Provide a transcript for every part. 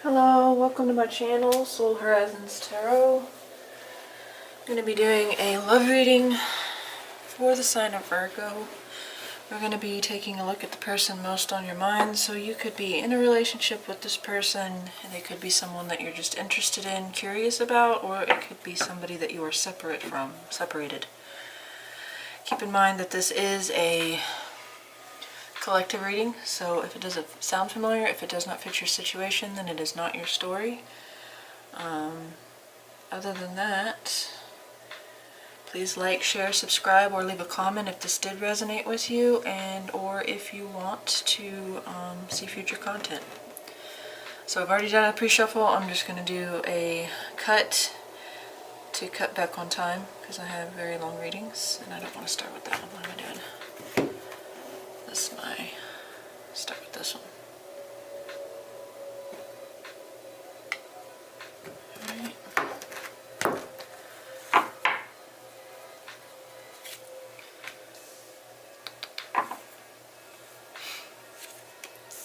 Hello, welcome to my channel, Soul Horizons Tarot. I'm going to be doing a love reading for the sign of Virgo. We're going to be taking a look at the person most on your mind. So you could be in a relationship with this person, and it could be someone that you're just interested in, curious about, or it could be somebody that you are separated. Keep in mind that this is a collective reading, so if it doesn't sound familiar, if it does not fit your situation, then it is not your story. Other than that, please like, share, subscribe, or leave a comment if this did resonate with you, and or if you want to see future content. So I've already done a pre-shuffle. I'm just going to do a cut to cut back on time because I have very long readings, and I don't want to start with that one. What am I doing? Start with this one. Alright.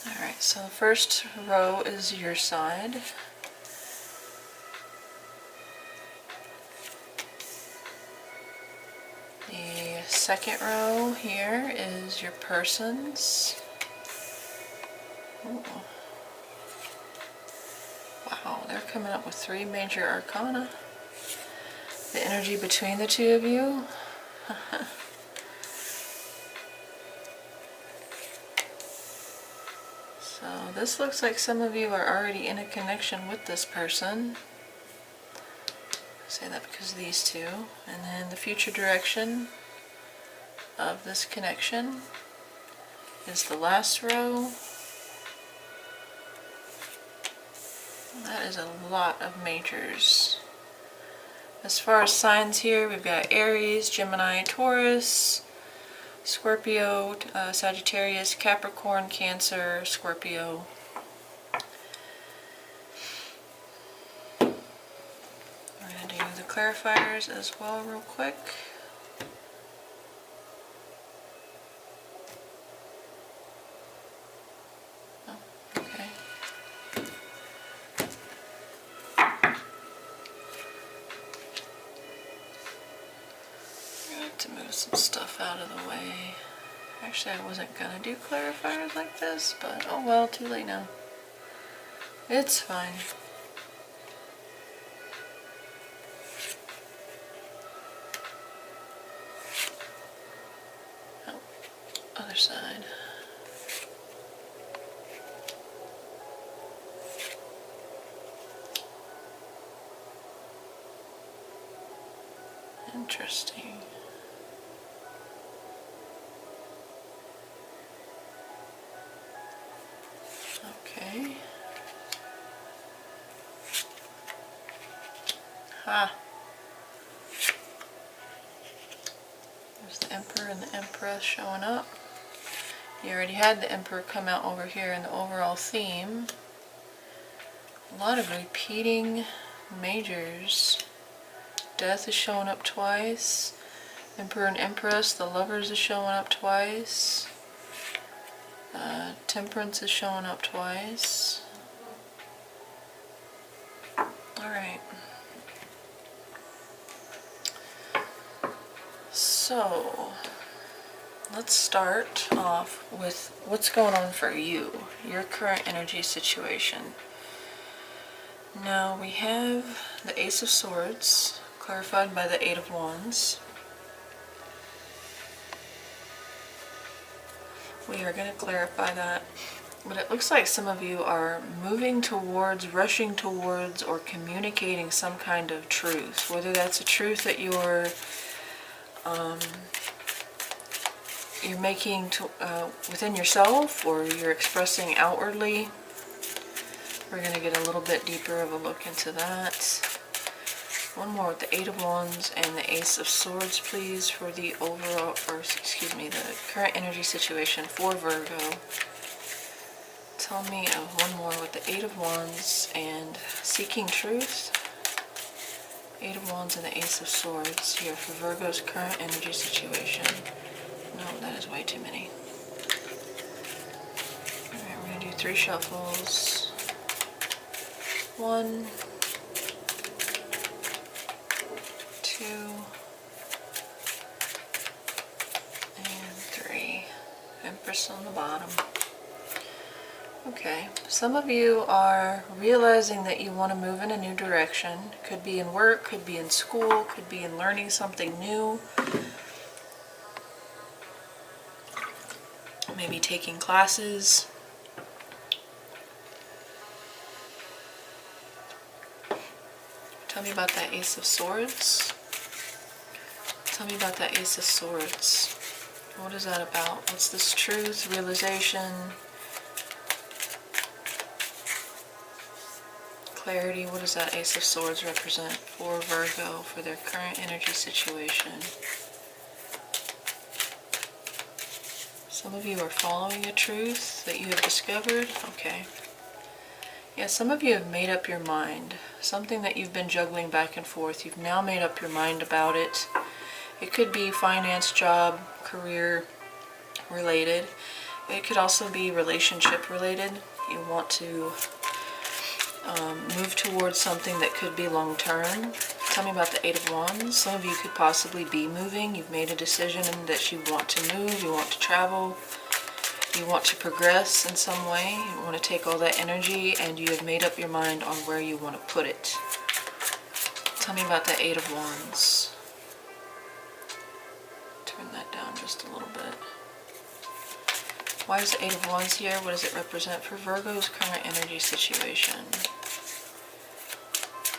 Alright, so the first row is your side. The second row here is your person's. Ooh. Wow, they're coming up with 3 major arcana. The energy between the two of you. So this looks like some of you are already in a connection with this person. I say that because of these two. And then the future direction of this connection is the last row. That is a lot of majors. As far as signs here, we've got Aries, Gemini, Taurus, Scorpio, Sagittarius, Capricorn, Cancer, Scorpio. We're going to do the clarifiers as well real quick. To move some stuff out of the way. Actually, I wasn't gonna do clarifiers like this, but oh well, too late now. It's fine. Oh, other side. Interesting. Okay. There's the Emperor and the Empress showing up. You already had the Emperor come out over here in the overall theme. A lot of repeating majors. Death is showing up twice. Emperor and Empress, the Lovers is showing up twice. Temperance is showing up twice. Alright. So, let's start off with what's going on for you, your current energy situation. Now we have the Ace of Swords, clarified by the Eight of Wands. We are going to clarify that, but it looks like some of you are moving towards, rushing towards, or communicating some kind of truth. Whether that's a truth that you're making within yourself, or you're expressing outwardly. We're going to get a little bit deeper of a look into that. One more with the Eight of Wands and the Ace of Swords, please, for the overall, or excuse me, the current energy situation for Virgo. Tell me of one more with the Eight of Wands and Seeking Truth. Eight of Wands and the Ace of Swords here for Virgo's current energy situation. No, that is way too many. Alright, we're going to do 3 shuffles. 1, 2, and 3. Empress on the bottom. Okay, some of you are realizing that you want to move in a new direction. Could be in work, could be in school, could be in learning something new. Maybe taking classes. Tell me about that Ace of Swords. Tell me about that Ace of Swords. What is that about? What's this truth, realization, clarity? What does that Ace of Swords represent for Virgo, for their current energy situation? Some of you are following a truth that you have discovered. Okay. Yeah, some of you have made up your mind. Something that you've been juggling back and forth. You've now made up your mind about it. It could be finance, job, career related. It could also be relationship related. You want to move towards something that could be long term. Tell me about the Eight of Wands. Some of you could possibly be moving. You've made a decision that you want to move, you want to travel, you want to progress in some way. You want to take all that energy and you have made up your mind on where you want to put it. Tell me about the Eight of Wands. Turn that down just a little bit. Why is the Eight of Wands here? What does it represent for Virgo's current energy situation?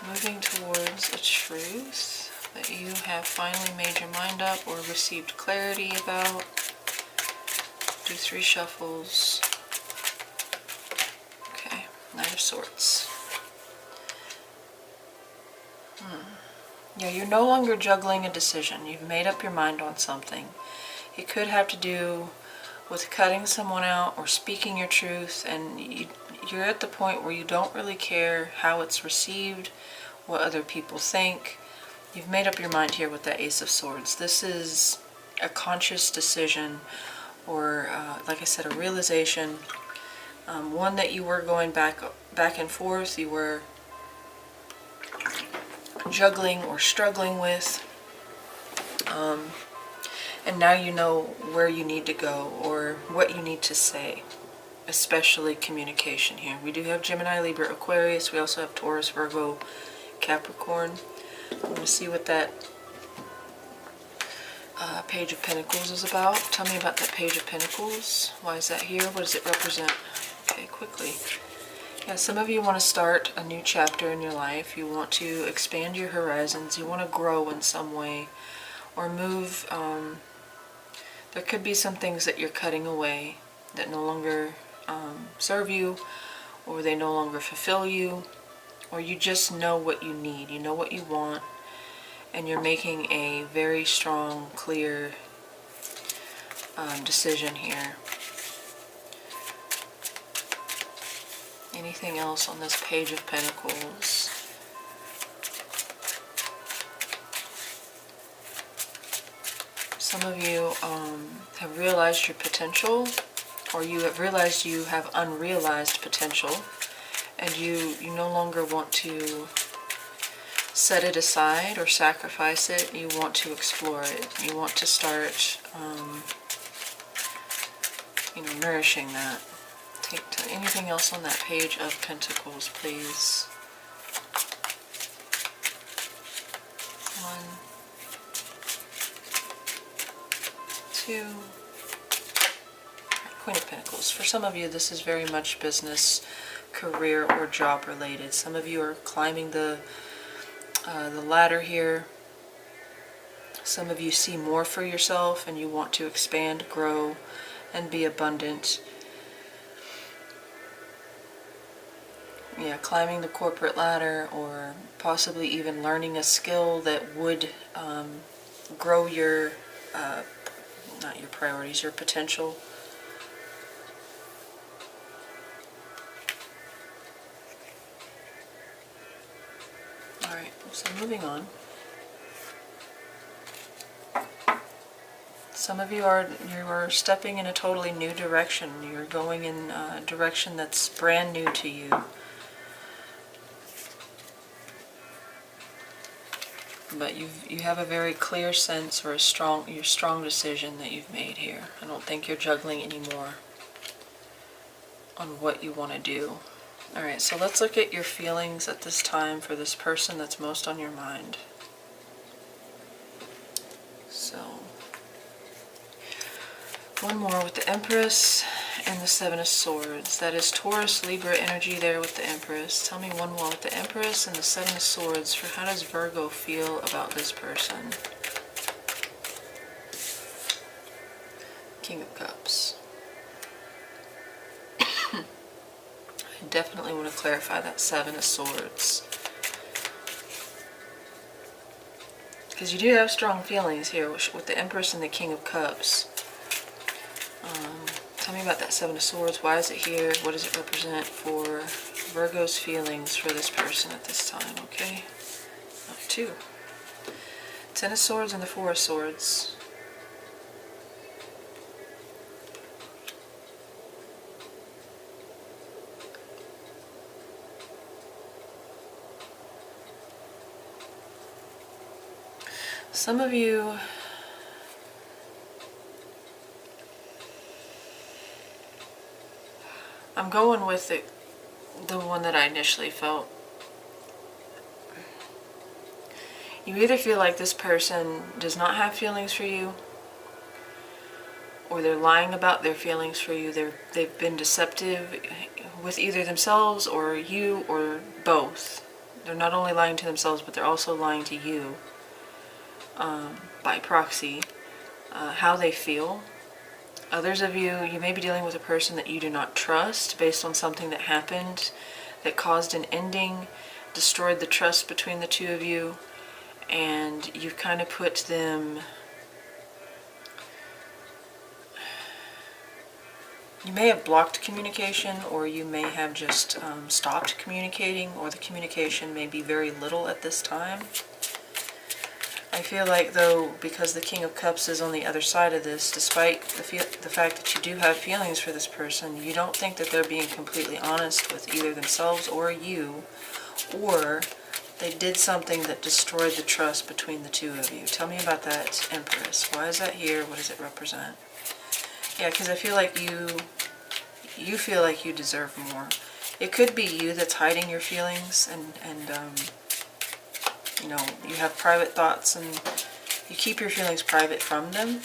Moving towards a truth that you have finally made your mind up or received clarity about. Do 3 shuffles. Okay, Knight of Swords. Yeah, you're no longer juggling a decision. You've made up your mind on something. It could have to do with cutting someone out or speaking your truth, and you're at the point where you don't really care how it's received, what other people think. You've made up your mind here with that Ace of Swords. This is a conscious decision, or like I said, a realization, one that you were going back and forth, you were juggling or struggling with, and now you know where you need to go or what you need to say, especially communication here. We do have Gemini, Libra, Aquarius. We also have Taurus, Virgo, Capricorn. I'm going to see what that Page of Pentacles is about. Tell me about that Page of Pentacles. Why is that here? What does it represent? Okay, quickly. Yeah, some of you want to start a new chapter in your life. You want to expand your horizons. You want to grow in some way or move. There could be some things that you're cutting away that no longer serve you, or they no longer fulfill you, or you just know what you need. You know what you want, and you're making a very strong, clear decision here. Anything else on this Page of Pentacles? Some of you have realized your potential, or you have realized you have unrealized potential, and you no longer want to set it aside or sacrifice it. You want to explore it. You want to start, nourishing that. Anything else on that Page of Pentacles, please? 1, 2. Queen of Pentacles. For some of you, this is very much business, career, or job related. Some of you are climbing the ladder here. Some of you see more for yourself and you want to expand, grow, and be abundant. Yeah, climbing the corporate ladder, or possibly even learning a skill that would grow your, not your priorities, your potential. Alright, so moving on. Some of you are stepping in a totally new direction. You're going in a direction that's brand new to you. but you have a very clear sense, or a strong decision that you've made here. I don't think you're juggling anymore on what you want to do. Alright, so let's look at your feelings at this time for this person that's most on your mind. So, one more with the Empress and the Seven of Swords. That is Taurus, Libra energy there with the Empress. Tell me one more with the Empress and the Seven of Swords for how does Virgo feel about this person? King of Cups. I definitely want to clarify that Seven of Swords, because you do have strong feelings here with the Empress and the King of Cups. Tell me about that Seven of Swords. Why is it here? What does it represent for Virgo's feelings for this person at this time? Okay. Two. Ten of Swords and the Four of Swords. Some of you I'm going with the one that I initially felt. You either feel like this person does not have feelings for you, or they're lying about their feelings for you. They've been deceptive with either themselves or you, or both. They're not only lying to themselves, but they're also lying to you by proxy, how they feel. Others of you, you may be dealing with a person that you do not trust based on something that happened that caused an ending, destroyed the trust between the two of you, and you've kind of put them... You may have blocked communication, or you may have just stopped communicating, or the communication may be very little at this time. I feel like, though, because the King of Cups is on the other side of this, despite the fact that you do have feelings for this person, you don't think that they're being completely honest with either themselves or you, or they did something that destroyed the trust between the two of you. Tell me about that Empress. Why is that here? What does it represent? Yeah, because I feel like you feel like you deserve more. It could be you that's hiding your feelings, and you know, you have private thoughts and you keep your feelings private from them.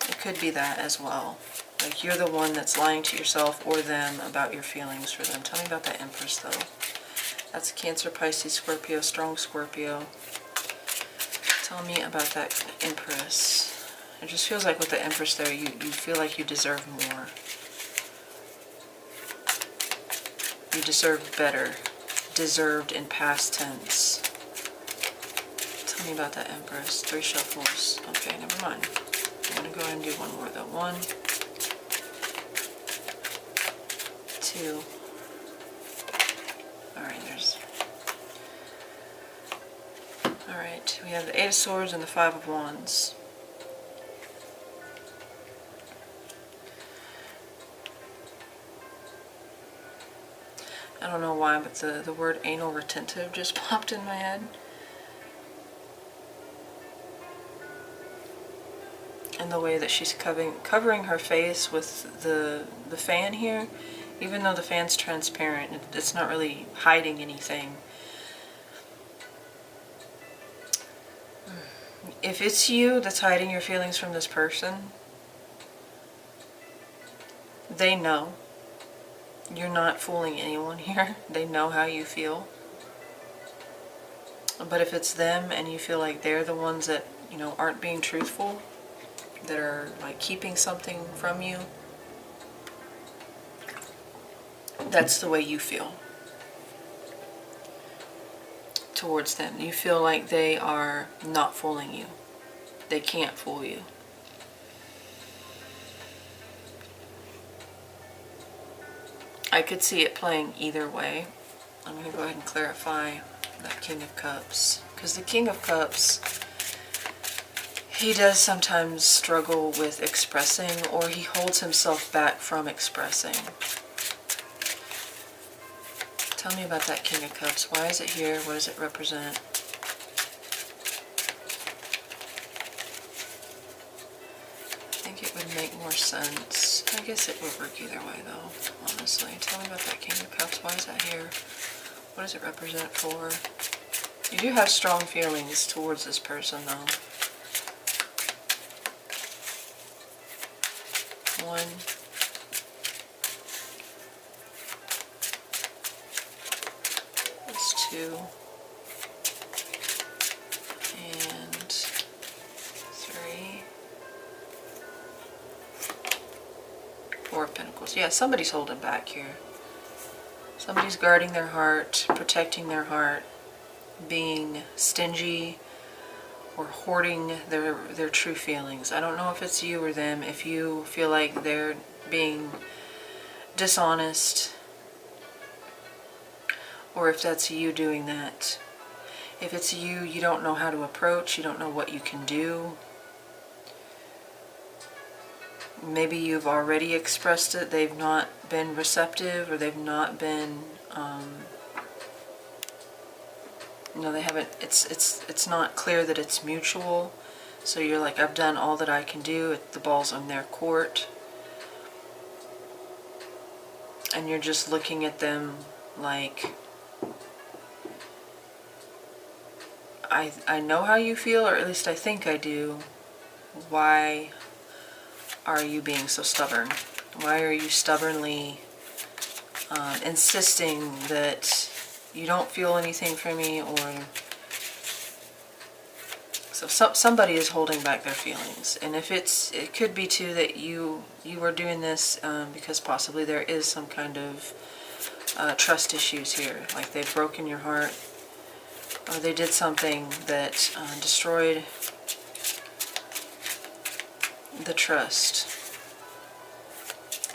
It could be that as well. Like you're the one that's lying to yourself or them about your feelings for them. Tell me about that Empress, though. That's Cancer, Pisces, Scorpio, strong Scorpio. Tell me about that Empress. It just feels like with the Empress there, you feel like you deserve more. You deserve better. Deserved in past tense. Tell me about that Empress. 3 shuffles. Okay, never mind. I'm going to go ahead and do one more though. 1, 2. Alright, there's... Alright, we have the 8 of Swords and the 5 of Wands. I don't know why, but the word anal retentive just popped in my head. And the way that she's covering her face with the fan here, even though the fan's transparent, it's not really hiding anything. If it's you that's hiding your feelings from this person, they know. You're not fooling anyone here. They know how you feel. But if it's them and you feel like they're the ones that, you know, aren't being truthful, that are like keeping something from you, that's the way you feel towards them. You feel like they are not fooling you. They can't fool you. I could see it playing either way. I'm going to go ahead and clarify that King of Cups. Because the King of Cups, he does sometimes struggle with expressing, or he holds himself back from expressing. Tell me about that King of Cups. Why is it here? What does it represent? I think it would make more sense. I guess it would work either way though, honestly. Tell me about that King of Cups. Why is that here? What does it represent for? You do have strong feelings towards this person though. One. That's two. And three. Four of Pentacles. Yeah, somebody's holding back here. Somebody's guarding their heart, protecting their heart, being stingy, or hoarding their true feelings. I don't know if it's you or them, if you feel like they're being dishonest, or if that's you doing that. If it's you, you don't know how to approach, you don't know what you can do. Maybe you've already expressed it, they've not been receptive, or they've not been, no, they haven't, it's not clear that it's mutual. So you're like, I've done all that I can do, the ball's on their court. And you're just looking at them like, I know how you feel, or at least I think I do. Why are you being so stubborn? Why are you stubbornly insisting that you don't feel anything for me? Or so somebody is holding back their feelings, and if it could be too that you are doing this because possibly there is some kind of trust issues here, like they've broken your heart, or they did something that destroyed the trust.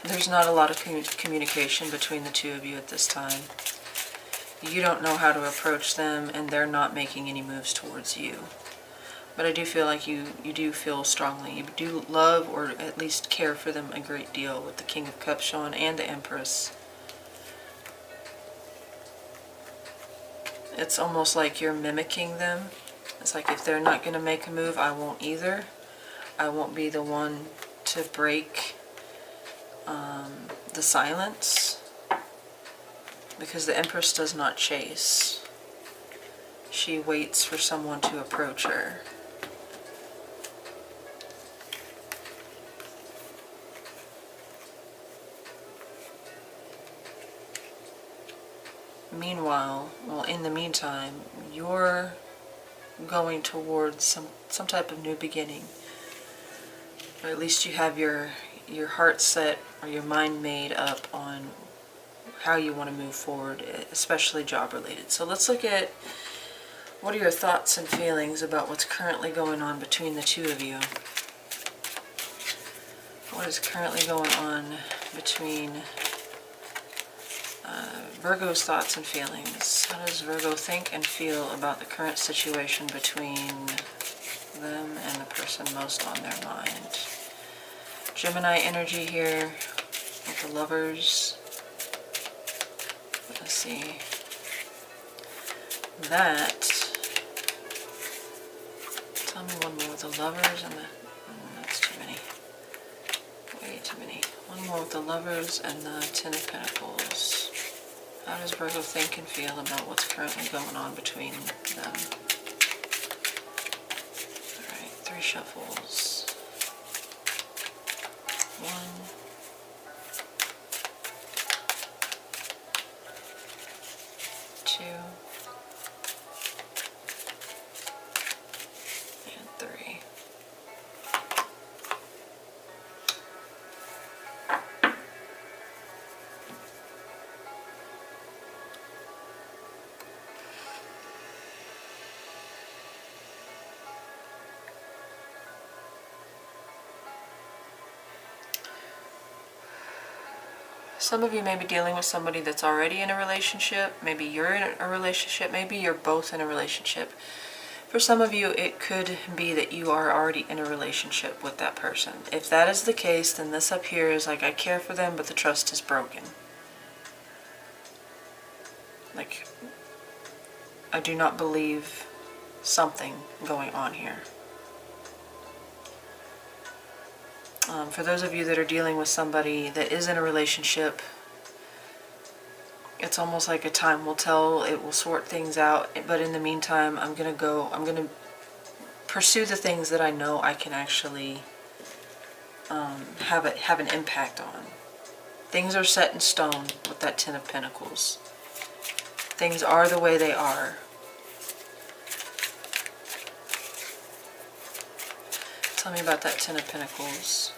There's not a lot of communication between the two of you at this time. You don't know how to approach them, and they're not making any moves towards you. But I do feel like you do feel strongly. You do love, or at least care for them a great deal, with the King of Cups showing and the Empress. It's almost like you're mimicking them. It's like, if they're not going to make a move, I won't either. I won't be the one to break the silence, because the Empress does not chase. She waits for someone to approach her. Meanwhile, well, in the meantime, you're going towards some type of new beginning. Or at least you have your heart set, or your mind made up on how you want to move forward, especially job related. So let's look at, what are your thoughts and feelings about what's currently going on between the two of you? What is currently going on between Virgo's thoughts and feelings? How does Virgo think and feel about the current situation between them and the person most on their mind? Gemini energy here with the Lovers. Let's see. That. Tell me one more with the Lovers and the... that's too many. Way too many. One more with the Lovers and the Ten of Pentacles. How does Virgo think and feel about what's currently going on between them? Alright, 3 shuffles. 1, 2, and 3. Some of you may be dealing with somebody that's already in a relationship. Maybe you're in a relationship. Maybe you're both in a relationship. For some of you, it could be that you are already in a relationship with that person. If that is the case, then this up here is like, I care for them, but the trust is broken. Like, I do not believe something going on here. For those of you that are dealing with somebody that is in a relationship, it's almost like a time will tell. It will sort things out. But in the meantime, I'm going to pursue the things that I know I can actually have an impact on. Things are set in stone with that Ten of Pentacles. Things are the way they are. Tell me about that Ten of Pentacles.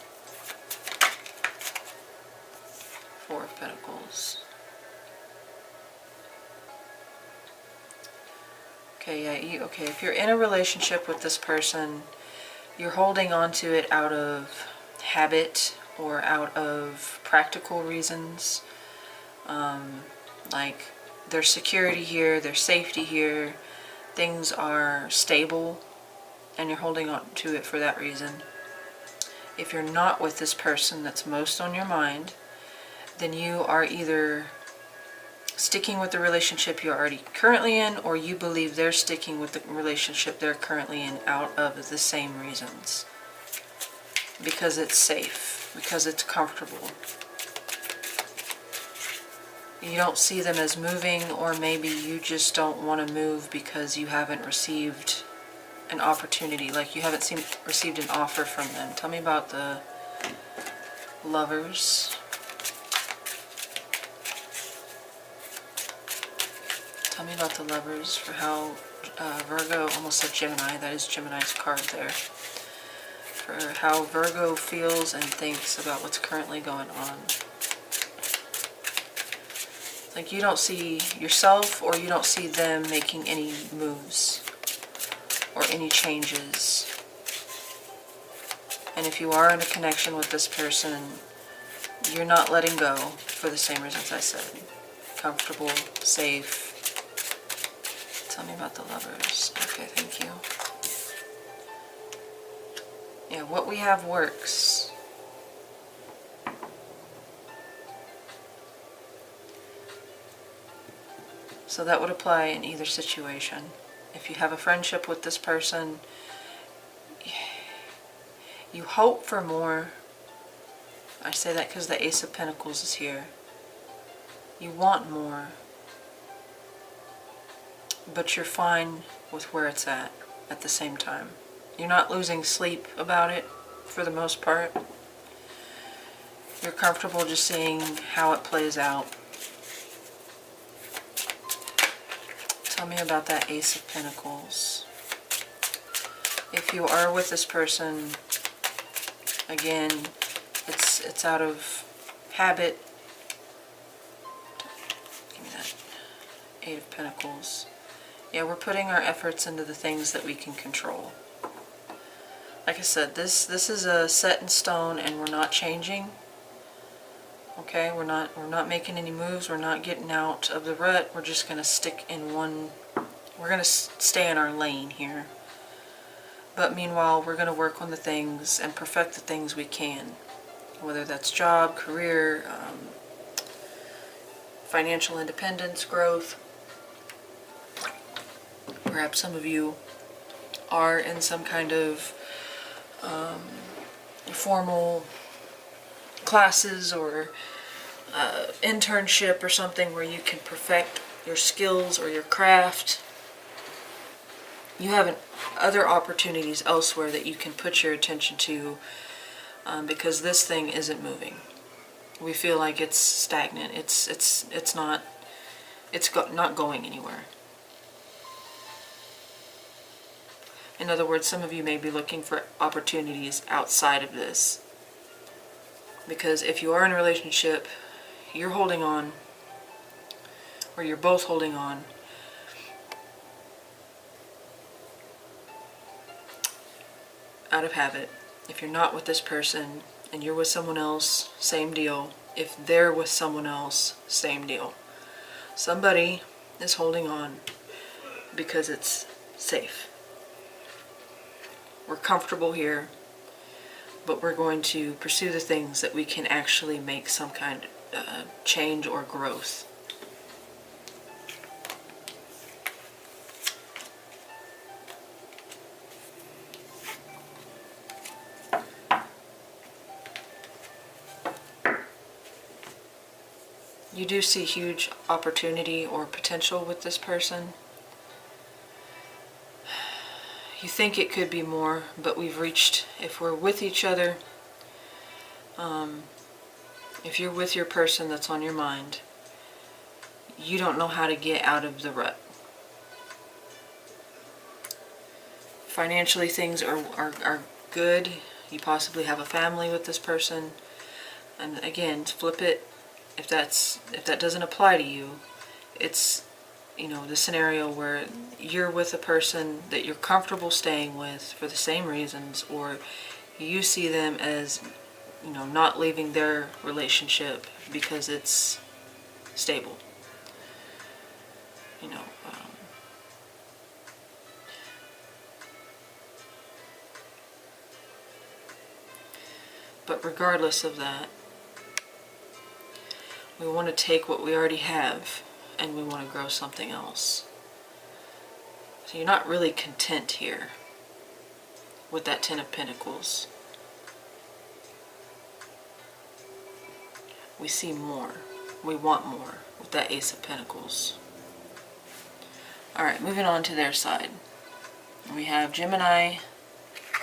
Four of Pentacles. Okay, yeah, okay, if you're in a relationship with this person, you're holding on to it out of habit or out of practical reasons. Like, there's security here, there's safety here, things are stable, and you're holding on to it for that reason. If you're not with this person that's most on your mind, then you are either sticking with the relationship you're already currently in, or you believe they're sticking with the relationship they're currently in out of the same reasons. Because it's safe, because it's comfortable. You don't see them as moving, or maybe you just don't want to move because you haven't received an opportunity, like you haven't received an offer from them. Tell me about the Lovers. Tell me about the Lovers, for how Virgo, almost said Gemini, that is Gemini's card there. For how Virgo feels and thinks about what's currently going on. Like, you don't see yourself, or you don't see them making any moves or any changes. And if you are in a connection with this person, you're not letting go for the same reasons I said. Comfortable, safe. Tell me about the Lovers. Okay, thank you. Yeah, what we have works. So that would apply in either situation. If you have a friendship with this person, you hope for more. I say that because the Ace of Pentacles is here. You want more, but you're fine with where it's at the same time. You're not losing sleep about it for the most part. You're comfortable just seeing how it plays out. Tell me about that Ace of Pentacles. If you are with this person, again, it's out of habit. Give me that Eight of Pentacles. Yeah, we're putting our efforts into the things that we can control. Like I said, this is a set in stone, and we're not changing. Okay, we're not making any moves. We're not getting out of the rut. We're just gonna stick in one. We're gonna stay in our lane here. But meanwhile, we're gonna work on the things and perfect the things we can, whether that's job, career, financial independence, growth. Perhaps some of you are in some kind of formal classes or internship or something where you can perfect your skills or your craft. You have other opportunities elsewhere that you can put your attention to, because this thing isn't moving. We feel like it's stagnant. It's not going anywhere. In other words, some of you may be looking for opportunities outside of this. Because if you are in a relationship, you're holding on, or you're both holding on, out of habit. If you're not with this person and you're with someone else, same deal. If they're with someone else, same deal. Somebody is holding on because it's safe. We're comfortable here, but we're going to pursue the things that we can actually make some kind of change or growth. You do see huge opportunity or potential with this person. You think it could be more, but we've reached, if we're with each other, if you're with your person that's on your mind, you don't know how to get out of the rut. Financially, things are good. You possibly have a family with this person. And again, flip it. If that doesn't apply to you, it's, you know, the scenario where you're with a person that you're comfortable staying with for the same reasons, or you see them as, you know, not leaving their relationship because it's stable. You know, but regardless of that, we want to take what we already have and we want to grow something else. So you're not really content here with that Ten of Pentacles. We see more. We want more with that Ace of Pentacles. Alright, moving on to their side. We have Gemini,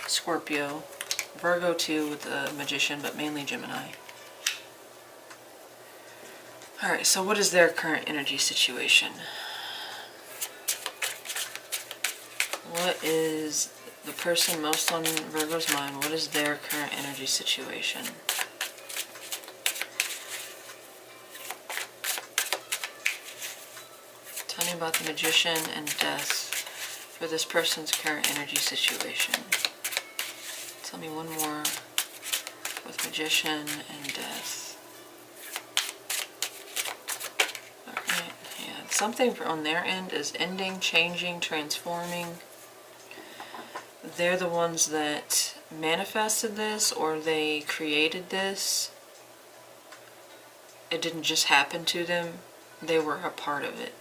Scorpio, Virgo too with the Magician, but mainly Gemini. Alright, so what is their current energy situation? What is the person most on Virgo's mind? What is their current energy situation? Tell me about the Magician and Death for this person's current energy situation. Tell me one more with Magician and Death. Alright, yeah. Something on their end is ending, changing, transforming. They're the ones that manifested this, or they created this. It didn't just happen to them. They were a part of it.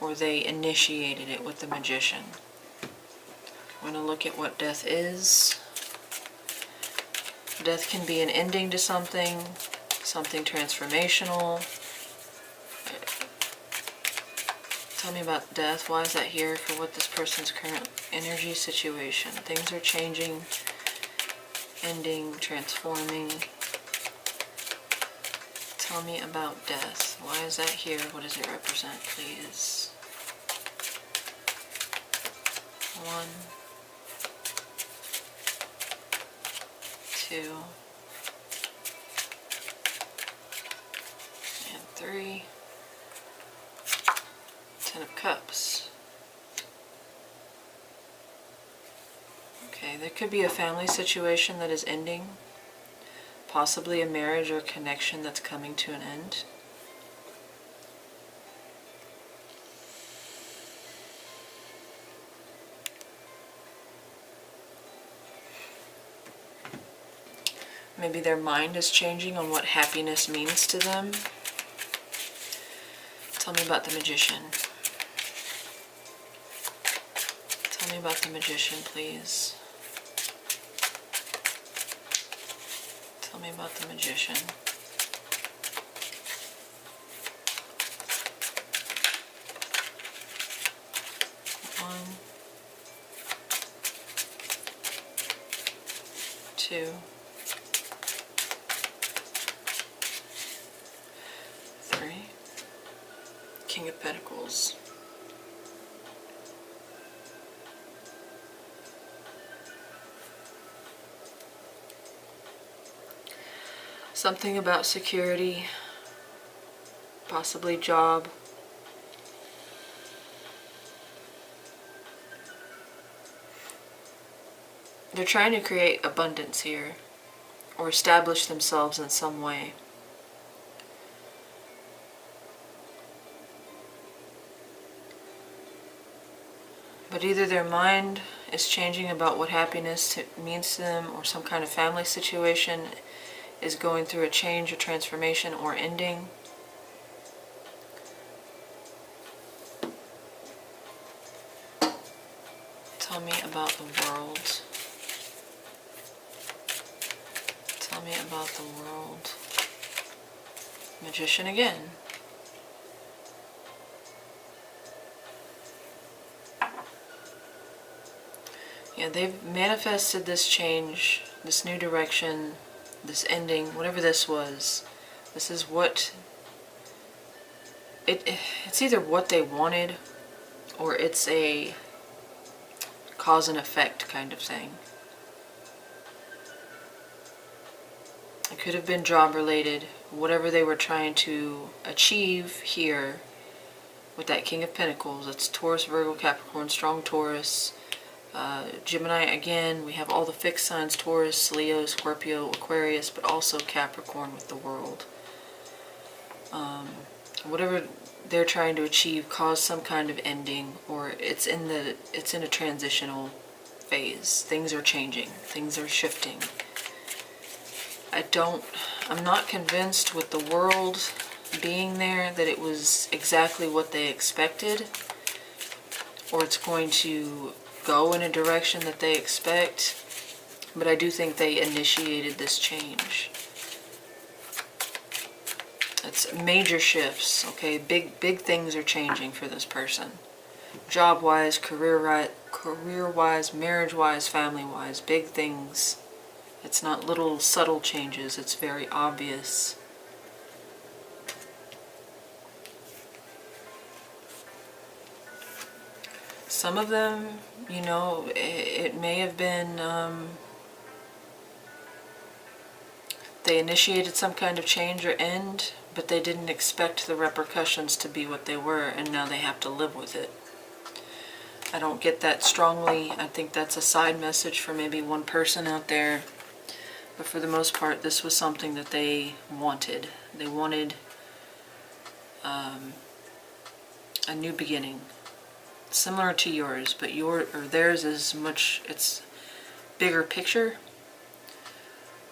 Or they initiated it with the Magician. We're going to look at what death is. Death can be an ending to something, something transformational. Tell me about death. Why is that here for what this person's current energy situation? Things are changing, ending, transforming. Tell me about death. Why is that here? What does it represent, please? 1, 2, and 3. 10 of Cups. Okay, there could be a family situation that is ending. Possibly a marriage or connection that's coming to an end. Maybe their mind is changing on what happiness means to them. Tell me about the Magician. Tell me about the Magician, please. Tell me about the Magician. One, 2, 3. King of Pentacles. Something about security, possibly job. They're trying to create abundance here, or establish themselves in some way. But either their mind is changing about what happiness means to them, or some kind of family situation is going through a change or transformation or ending. Tell me about the world. Tell me about the world. Magician again. Yeah, they've manifested this change, this new direction, this ending, whatever this was. This is what it's either what they wanted or it's a cause and effect kind of thing. It could have been job related, whatever they were trying to achieve here with that King of Pentacles. It's Taurus, Virgo, Capricorn, strong Taurus, Gemini again. We have all the fixed signs: Taurus, Leo, Scorpio, Aquarius, but also Capricorn with the World. Whatever they're trying to achieve caused some kind of ending, or it's in a transitional phase. Things are changing, things are shifting. I'm not convinced with the World being there that it was exactly what they expected, or it's going to go in a direction that they expect, but I do think they initiated this change. It's major shifts, okay? Big things are changing for this person. Job-wise, career-wise, marriage-wise, family-wise, big things. It's not little subtle changes, it's very obvious. Some of them, you know, it may have been they initiated some kind of change or end, but they didn't expect the repercussions to be what they were, and now they have to live with it. I don't get that strongly. I think that's a side message for maybe one person out there. But for the most part, this was something that they wanted. They wanted a new beginning, similar to yours, but theirs is much. It's bigger picture,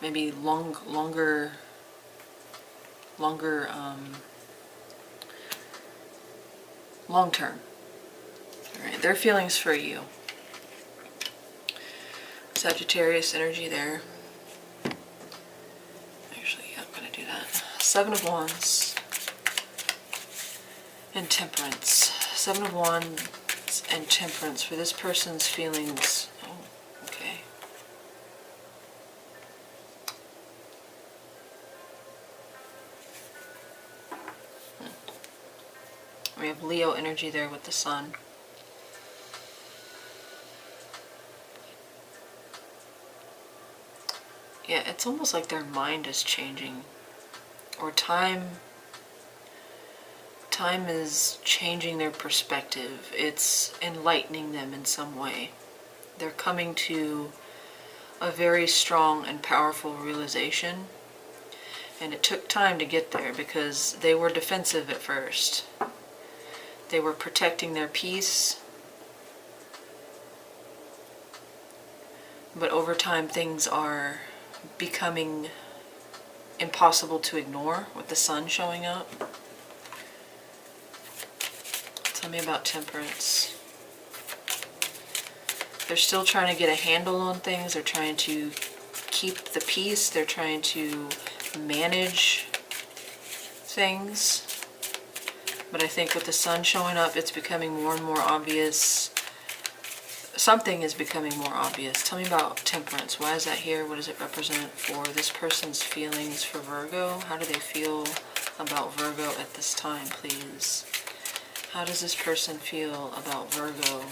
maybe longer. Long term. All right, their feelings for you. Sagittarius energy there. Seven of Wands and Temperance. Seven of Wands and Temperance for this person's feelings. Oh, okay. We have Leo energy there with the Sun. Yeah, it's almost like their mind is changing. Or time is changing their perspective. It's enlightening them in some way. They're coming to a very strong and powerful realization. And it took time to get there because they were defensive at first. They were protecting their peace. But over time things are becoming impossible to ignore with the Sun showing up. Tell me about Temperance. They're still trying to get a handle on things. They're trying to keep the peace. They're trying to manage things. But I think with the Sun showing up, it's becoming more and more obvious. Something is becoming more obvious. Tell me about Temperance. Why is that here? What does it represent for this person's feelings for Virgo? How do they feel about Virgo at this time, please? How does this person feel about Virgo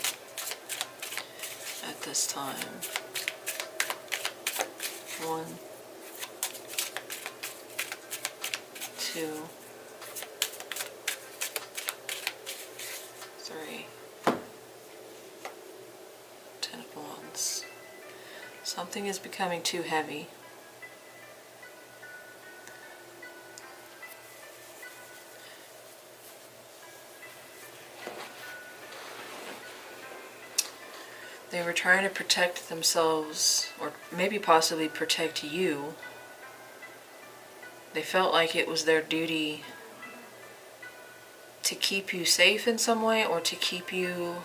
at this time? 1, 2, 3. Ten of Wands. Something is becoming too heavy. They were trying to protect themselves, or maybe possibly protect you. They felt like it was their duty to keep you safe in some way, or to keep you,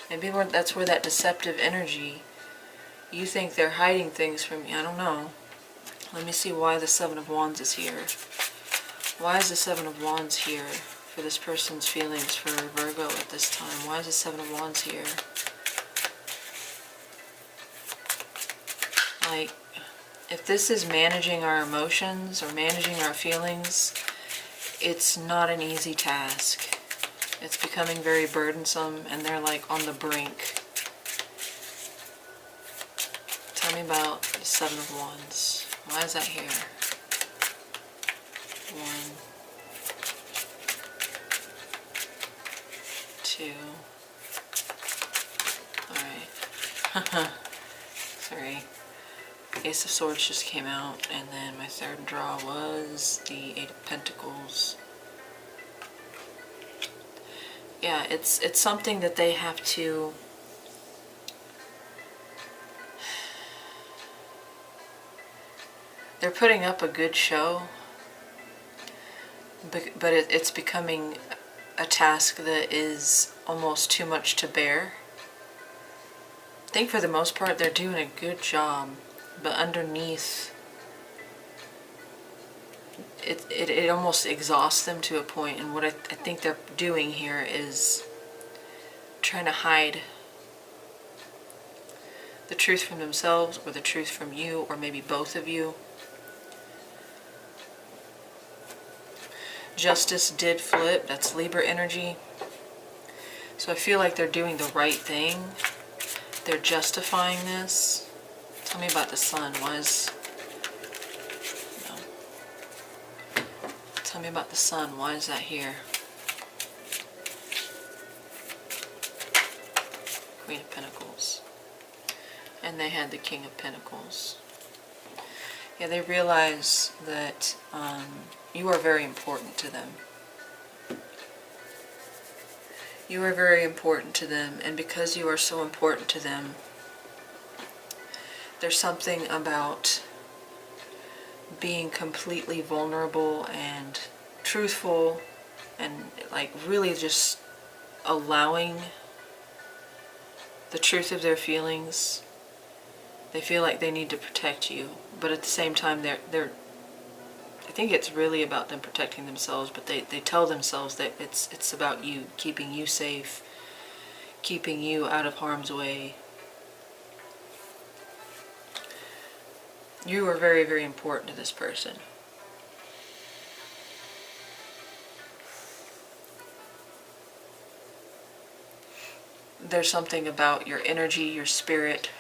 maybe that's where that deceptive energy, you think they're hiding things from you. I don't know. Let me see why the Seven of Wands is here. Why is the Seven of Wands here for this person's feelings for Virgo at this time? Why is the Seven of Wands here? Like, if this is managing our emotions or managing our feelings, it's not an easy task. It's becoming very burdensome, and they're like on the brink. Tell me about the Seven of Wands. Why is that here? 1, 2. Alright. 3. Ace of Swords just came out, and then my third draw was the Eight of Pentacles. Yeah, it's something that they have to they're putting up a good show, but it's becoming a task that is almost too much to bear. I think for the most part they're doing a good job, but underneath it almost exhausts them to a point. And what I think they're doing here is trying to hide the truth from themselves, or the truth from you, or maybe both of you. Justice did flip. That's Libra energy. So I feel like they're doing the right thing. They're justifying this. Tell me about the Sun. Why is... No. Tell me about the Sun. Why is that here? Queen of Pentacles. And they had the King of Pentacles. Yeah, they realize that you are very important to them. You are very important to them, and because you are so important to them, there's something about being completely vulnerable and truthful, and like really just allowing the truth of their feelings. They feel like they need to protect you, but at the same time I think it's really about them protecting themselves, but they tell themselves that it's about you, keeping you safe, keeping you out of harm's way. You are very, very important to this person. There's something about your energy, your spirit,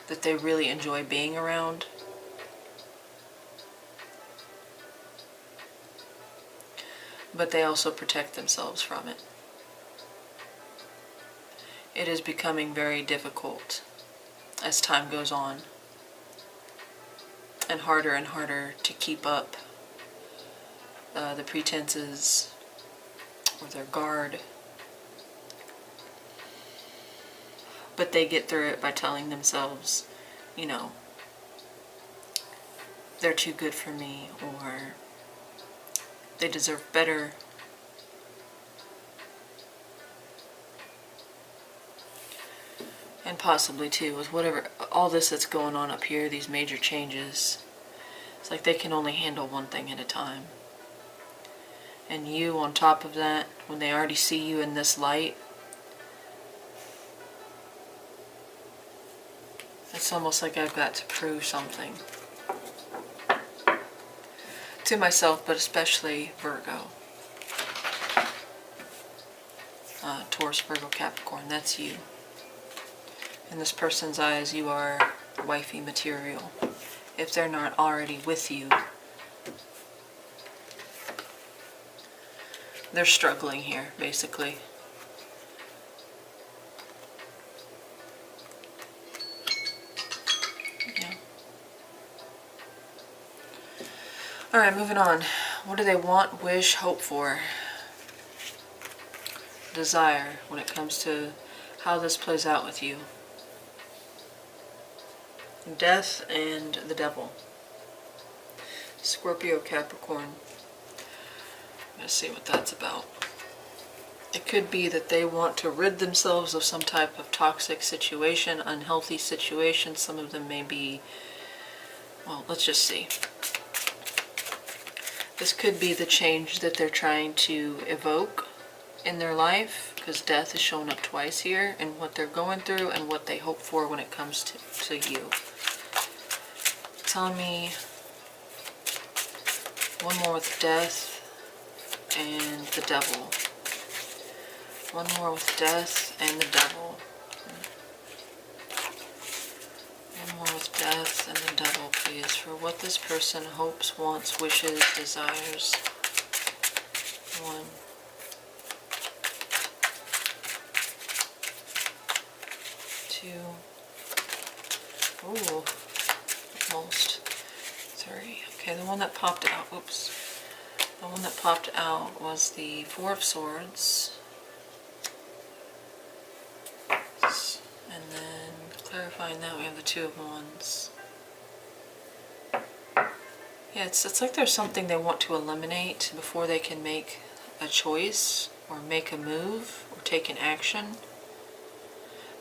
that they really enjoy being around. But they also protect themselves from it. It is becoming very difficult as time goes on, and harder to keep up the pretenses or their guard. But they get through it by telling themselves, you know, they're too good for me, or they deserve better. And possibly too, with whatever, all this that's going on up here, these major changes, it's like they can only handle one thing at a time. And you, on top of that, when they already see you in this light, it's almost like I've got to prove something to myself, but especially Virgo. Taurus, Virgo, Capricorn, that's you. In this person's eyes, you are wifey material. If they're not already with you, they're struggling here, basically. Yeah. Alright, moving on. What do they want, wish, hope for? Desire, when it comes to how this plays out with you. Death and the Devil. Scorpio, Capricorn. Let's see what that's about. It could be that they want to rid themselves of some type of toxic situation, unhealthy situation. Some of them may be, well, let's just see. This could be the change that they're trying to evoke in their life, because death is showing up twice here, and what they're going through and what they hope for when it comes to you. Tell me one more with death and the devil. One more with death and the devil. One more with death and the devil, please, for what this person hopes, wants, wishes, desires. 1. 2. Ooh, almost. 3. Okay, the one that popped out, oops. The one that popped out was the 4 of Swords. And then clarifying that, we have the 2 of Wands. Yeah, it's like there's something they want to eliminate before they can make a choice or make a move or take an action.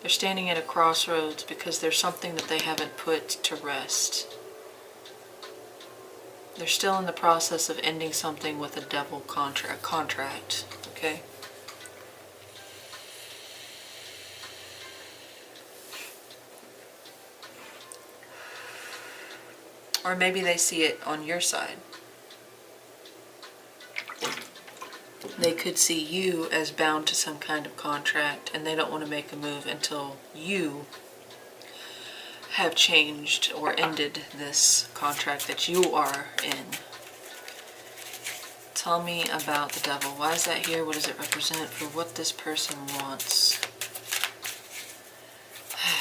They're standing at a crossroads because there's something that they haven't put to rest. They're still in the process of ending something with a devil contract, okay? Or maybe they see it on your side. They could see you as bound to some kind of contract, and they don't want to make a move until you have changed or ended this contract that you are in. Tell me about the devil. Why is that here? What does it represent for what this person wants?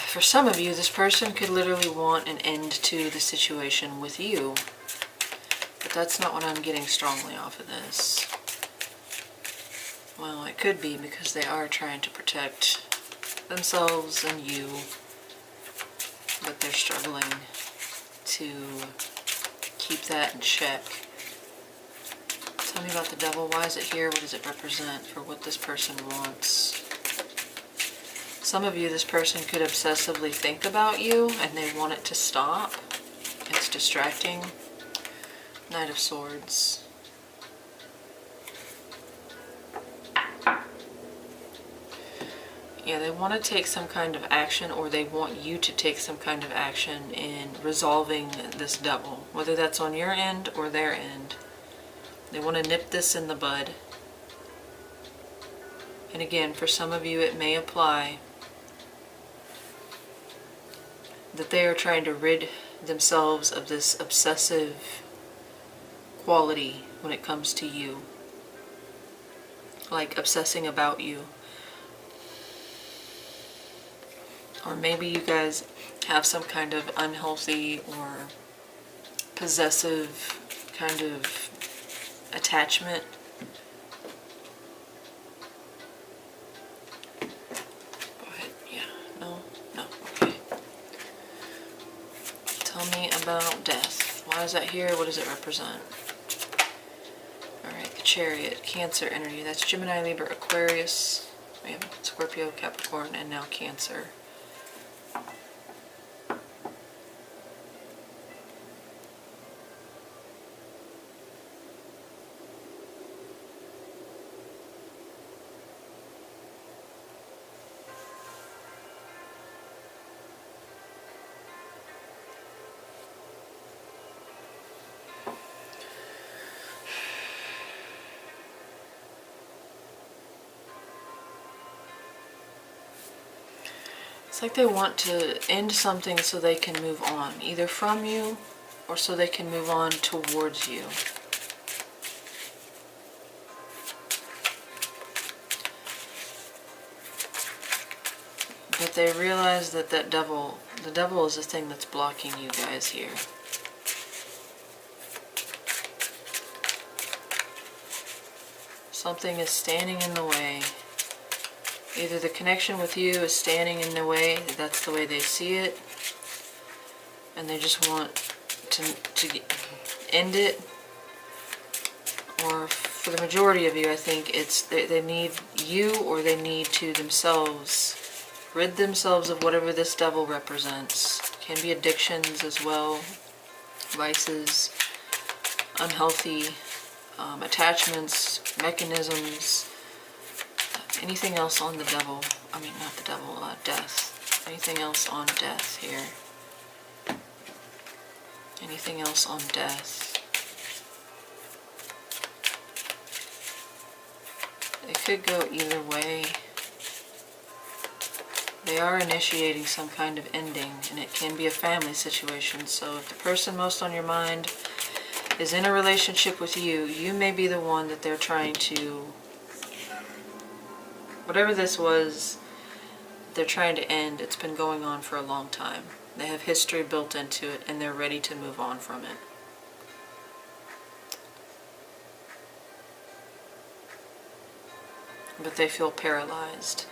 For some of you, this person could literally want an end to the situation with you. But that's not what I'm getting strongly off of this. Well, it could be because they are trying to protect themselves and you, but they're struggling to keep that in check. Tell me about the devil. Why is it here? What does it represent for what this person wants? Some of you, this person could obsessively think about you and they want it to stop. It's distracting. Knight of Swords. Yeah, they want to take some kind of action, or they want you to take some kind of action in resolving this devil, whether that's on your end or their end. They want to nip this in the bud. And again, for some of you, it may apply that they are trying to rid themselves of this obsessive quality when it comes to you, like obsessing about you. Or maybe you guys have some kind of unhealthy or possessive kind of attachment. Go ahead. Yeah. No. Okay. Tell me about death. Why is that here? What does it represent? Alright, the Chariot, Cancer energy. That's Gemini, Libra, Aquarius. We have Scorpio, Capricorn, and now Cancer. It's like they want to end something so they can move on, either from you or so they can move on towards you. But they realize that the devil is the thing that's blocking you guys here. Something is standing in the way. Either the connection with you is standing in the way, that's the way they see it, and they just want to end it. Or for the majority of you, I think it's they need you, or they need to themselves rid themselves of whatever this devil represents. Can be addictions as well, vices, unhealthy attachments, mechanisms, anything else on the devil, I mean not the devil, death. Anything else on death here? Anything else on death? It could go either way. They are initiating some kind of ending, and it can be a family situation. So if the person most on your mind is in a relationship with you, you may be the one that they're trying to, whatever this was, they're trying to end. It's been going on for a long time. They have history built into it, and they're ready to move on from it. But they feel paralyzed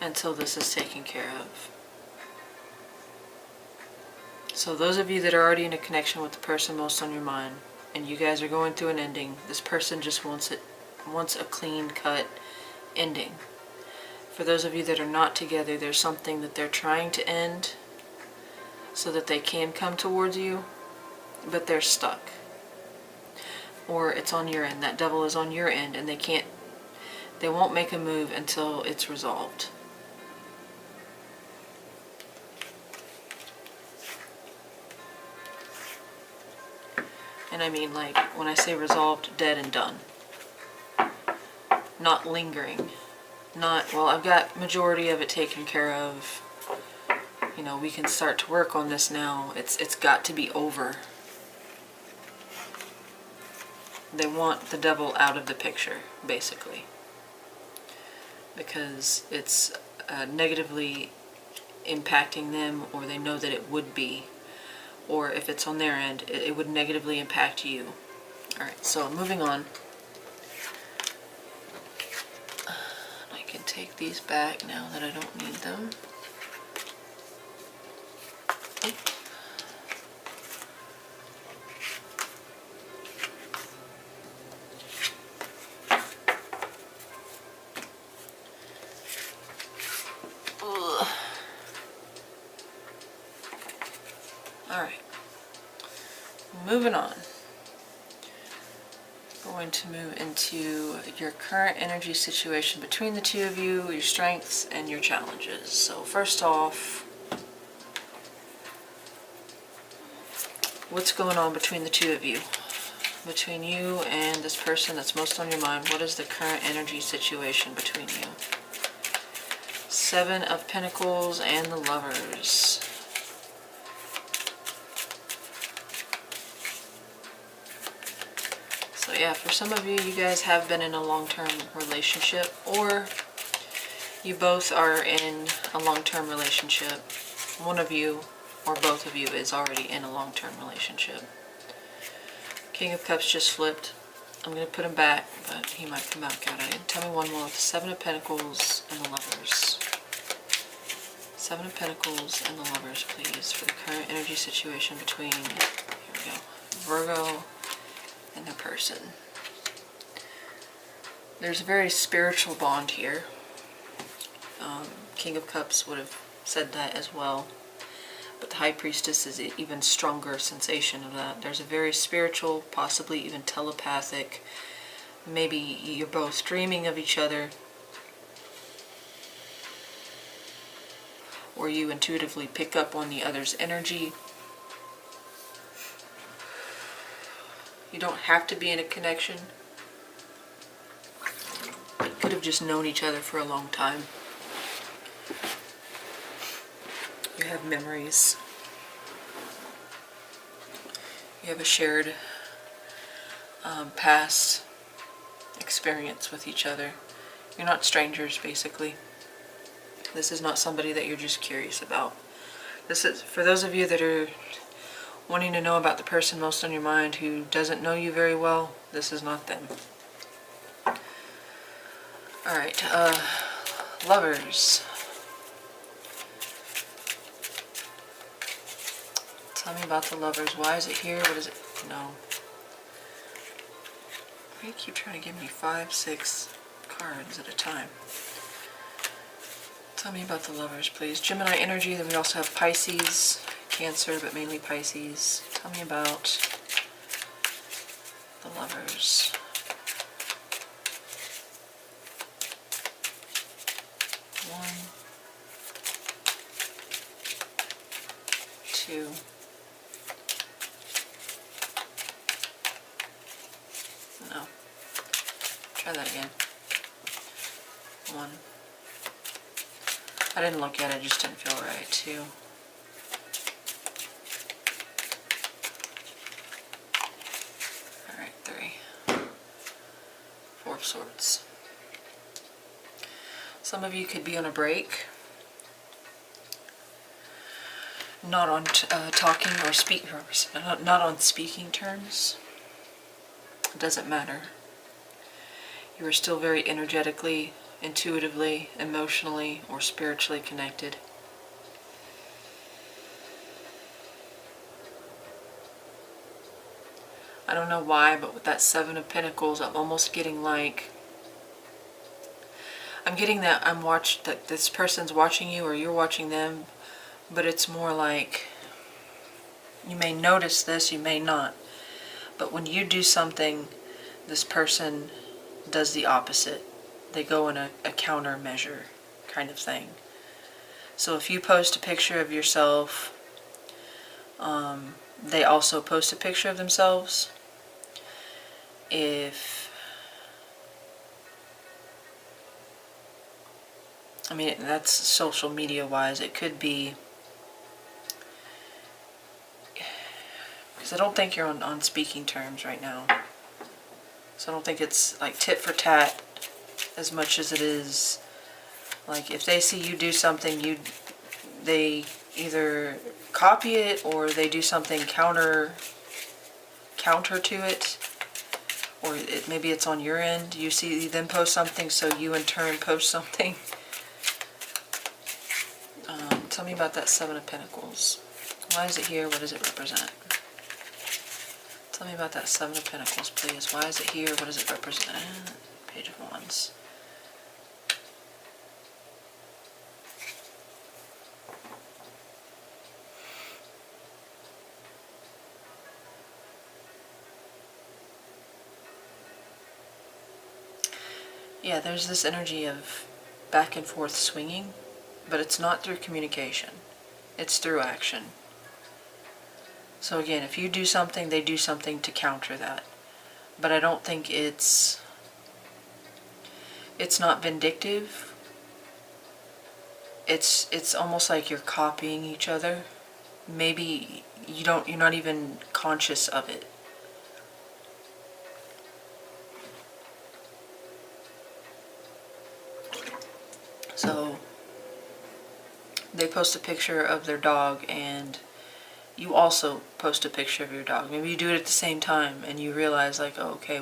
until this is taken care of. So those of you that are already in a connection with the person most on your mind, and you guys are going through an ending, this person just wants a clean-cut ending. For those of you that are not together, there's something that they're trying to end so that they can come towards you, but they're stuck. Or it's on your end. That devil is on your end, and they won't make a move until it's resolved. And I mean, like, when I say resolved, dead and done. Not lingering. Not, well, I've got majority of it taken care of. You know, we can start to work on this now. It's got to be over. They want the devil out of the picture, basically. Because it's negatively impacting them, or they know that it would be. Or if it's on their end, it would negatively impact you. Alright, so moving on. I can take these back now that I don't need them. Alright, moving on. We're going to move into your current energy situation between the two of you, your strengths and your challenges. So first off, what's going on between the two of you? Between you and this person that's most on your mind, what is the current energy situation between you? Seven of Pentacles and the Lovers. So yeah, for some of you, you guys have been in a long-term relationship, or you both are in a long-term relationship. One of you or both of you is already in a long-term relationship. King of Cups just flipped. I'm going to put him back, but he might come back out. Tell me one more with the Seven of Pentacles and the Lovers. Seven of Pentacles and the Lovers, please, for the current energy situation between, here we go, Virgo and the person. There's a very spiritual bond here. King of Cups would have said that as well. But the High Priestess is an even stronger sensation of that. There's a very spiritual, possibly even telepathic, maybe you're both dreaming of each other, or you intuitively pick up on the other's energy. You don't have to be in a connection. You could have just known each other for a long time. You have memories. You have a shared past experience with each other. You're not strangers, basically. This is not somebody that you're just curious about. This is for those of you that are wanting to know about the person most on your mind who doesn't know you very well. This is not them. Alright, Lovers. Tell me about the Lovers. Why is it here? What is it? No. Why do you keep trying to give me 5, 6 cards at a time? Tell me about the Lovers, please. Gemini energy. Then we also have Pisces, Cancer, but mainly Pisces. Tell me about the the Lovers. One, two, no, try that again. One, I didn't look at it, it just didn't feel right. Two, alright, three, Four of Swords. Some of you could be on a break, not on talking or not on speaking terms. It doesn't matter. You are still very energetically, intuitively, emotionally, or spiritually connected. I don't know why, but with that Seven of Pentacles, I'm almost getting like, I'm getting that that this person's watching you or you're watching them, but it's more like, you may notice this, you may not, but when you do something, this person does the opposite. They go in a countermeasure kind of thing. So if you post a picture of yourself, they also post a picture of themselves. I mean, that's social media wise. It could be, because I don't think you're on speaking terms right now. So I don't think it's like tit for tat as much as it is like if they see you do something, they either copy it or they do something counter to it, or maybe it's on your end. You see them post something, so you in turn post something. Tell me about that Seven of Pentacles. Why is it here? What does it represent? Tell me about that Seven of Pentacles, please. Why is it here? What does it represent? Page of Wands. Yeah, there's this energy of back and forth swinging, but it's not through communication. It's through action. So again, if you do something, they do something to counter that. But I don't think it's not vindictive. It's almost like you're copying each other. Maybe you're not even conscious of it. So they post a picture of their dog and you also post a picture of your dog. Maybe you do it at the same time and you realize like, oh, okay,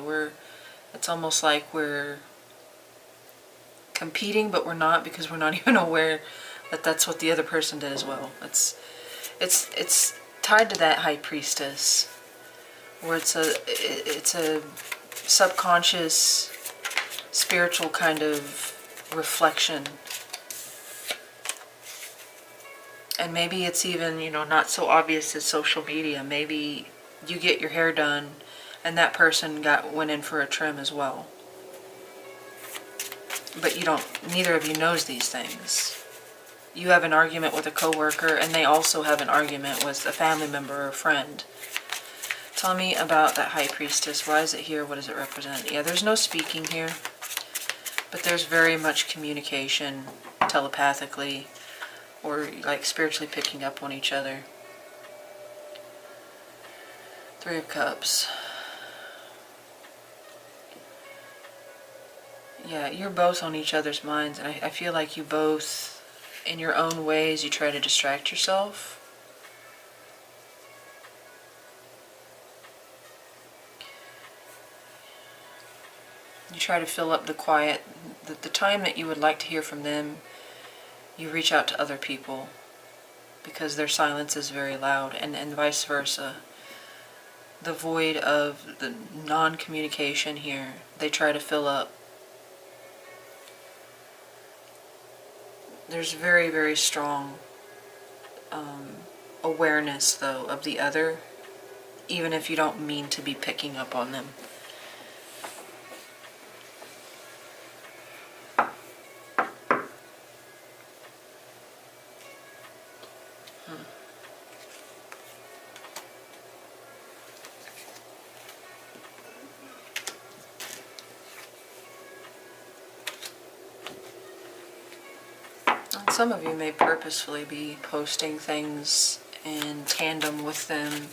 it's almost like we're competing, but we're not, because we're not even aware that that's what the other person did as well. It's tied to that High Priestess, where it's a subconscious, spiritual kind of reflection. And maybe it's even, not so obvious as social media. Maybe you get your hair done and that person went in for a trim as well. But neither of you knows these things. You have an argument with a coworker and they also have an argument with a family member or a friend. Tell me about that High Priestess. Why is it here? What does it represent? Yeah, there's no speaking here, but there's very much communication telepathically, or like spiritually picking up on each other. Three of Cups. Yeah, you're both on each other's minds, and I feel like you both, in your own ways, you try to distract yourself. You try to fill up the quiet, the time that you would like to hear from them. You reach out to other people because their silence is very loud, and vice versa. The void of the non-communication here, they try to fill up. There's very, very strong awareness, though, of the other, even if you don't mean to be picking up on them. Some of you may purposefully be posting things in tandem with them.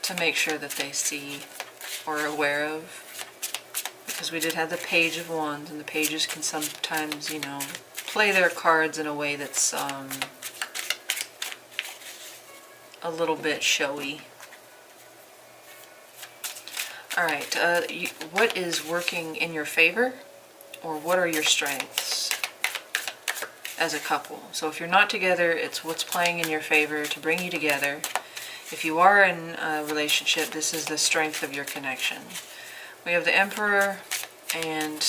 To make sure that they see or are aware of. Because we did have the Page of Wands, and the pages can sometimes, you know, play their cards in a way that's a little bit showy. Alright, what is working in your favor, or what are your strengths as a couple? So if you're not together, it's what's playing in your favor to bring you together. If you are in a relationship, this is the strength of your connection. We have the Emperor and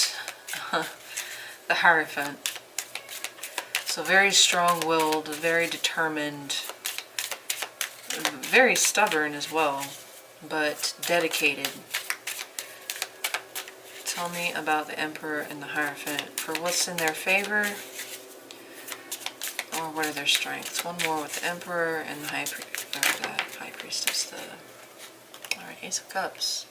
the Hierophant. So very strong-willed, very determined, very stubborn as well, but dedicated. Tell me about the Emperor and the Hierophant, for what's in their favor, or what are their strengths. One more with the Emperor and the High Priestess. Alright, Ace of Cups.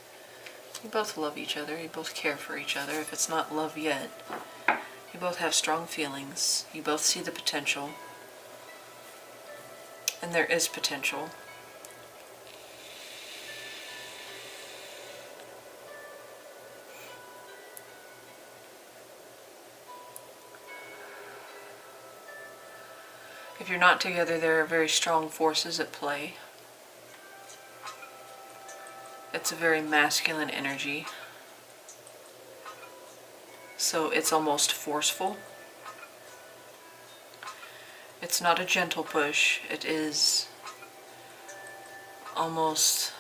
You both love each other, you both care for each other. If it's not love yet, you both have strong feelings, you both see the potential, and there is potential. If you're not together, there are very strong forces at play. It's a very masculine energy. So it's almost forceful. It's not a gentle push. It is almost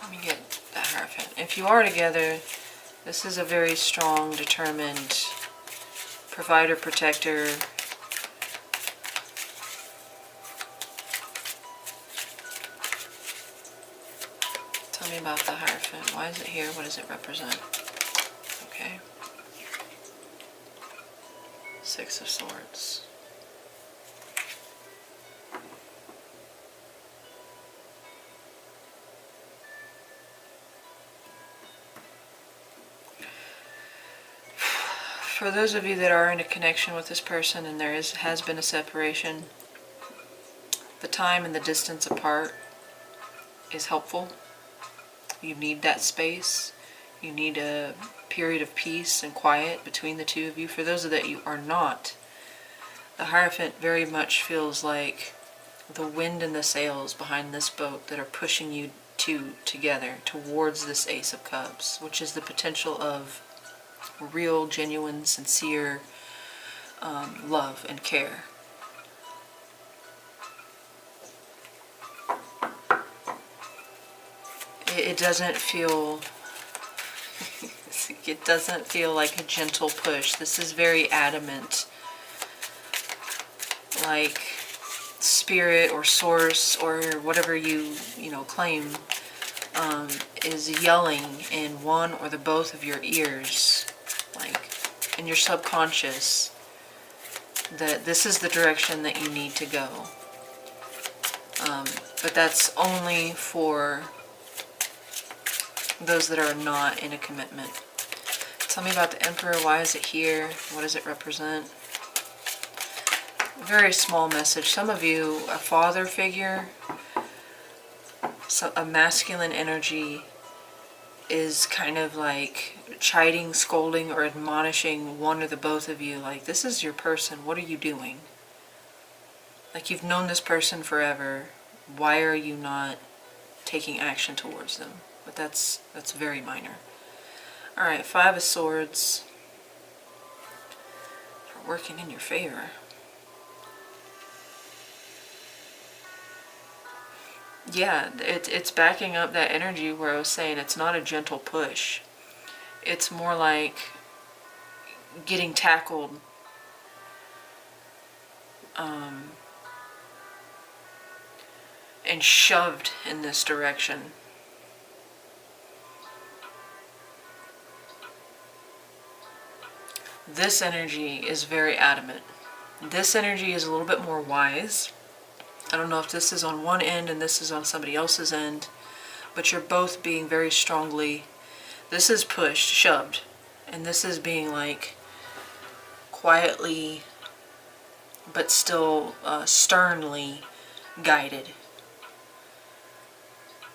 let me get that Hierophant. If you are together, this is a very strong, determined provider, protector. Tell me about the Hierophant. Why is it here? What does it represent? Okay. Six of Swords. For those of you that are in a connection with this person and there has been a separation, the time and the distance apart is helpful. You need that space. You need a period of peace and quiet between the two of you. For those of that you are not, the Hierophant very much feels like the wind and the sails behind this boat that are pushing you two together towards this Ace of Cups, which is the potential of real, genuine, sincere love and care. It doesn't feel it doesn't feel like a gentle push. This is very adamant, like spirit or source or whatever you claim is yelling in one or the both of your ears, like in your subconscious, that this is the direction that you need to go. But that's only for those that are not in a commitment. Tell me about the Emperor. Why is it here? What does it represent? Very small message. Some of you, a father figure, so a masculine energy is kind of like chiding, scolding, or admonishing one or the both of you, like, this is your person, what are you doing? Like, you've known this person forever, why are you not taking action towards them? But that's very minor. Alright, Five of Swords. For working in your favor. Yeah, it's backing up that energy where I was saying it's not a gentle push. It's more like getting tackled and shoved in this direction. This energy is very adamant. This energy is a little bit more wise. I don't know if this is on one end and this is on somebody else's end, but you're both being very strongly, this is pushed, shoved, and this is being like quietly but still sternly guided.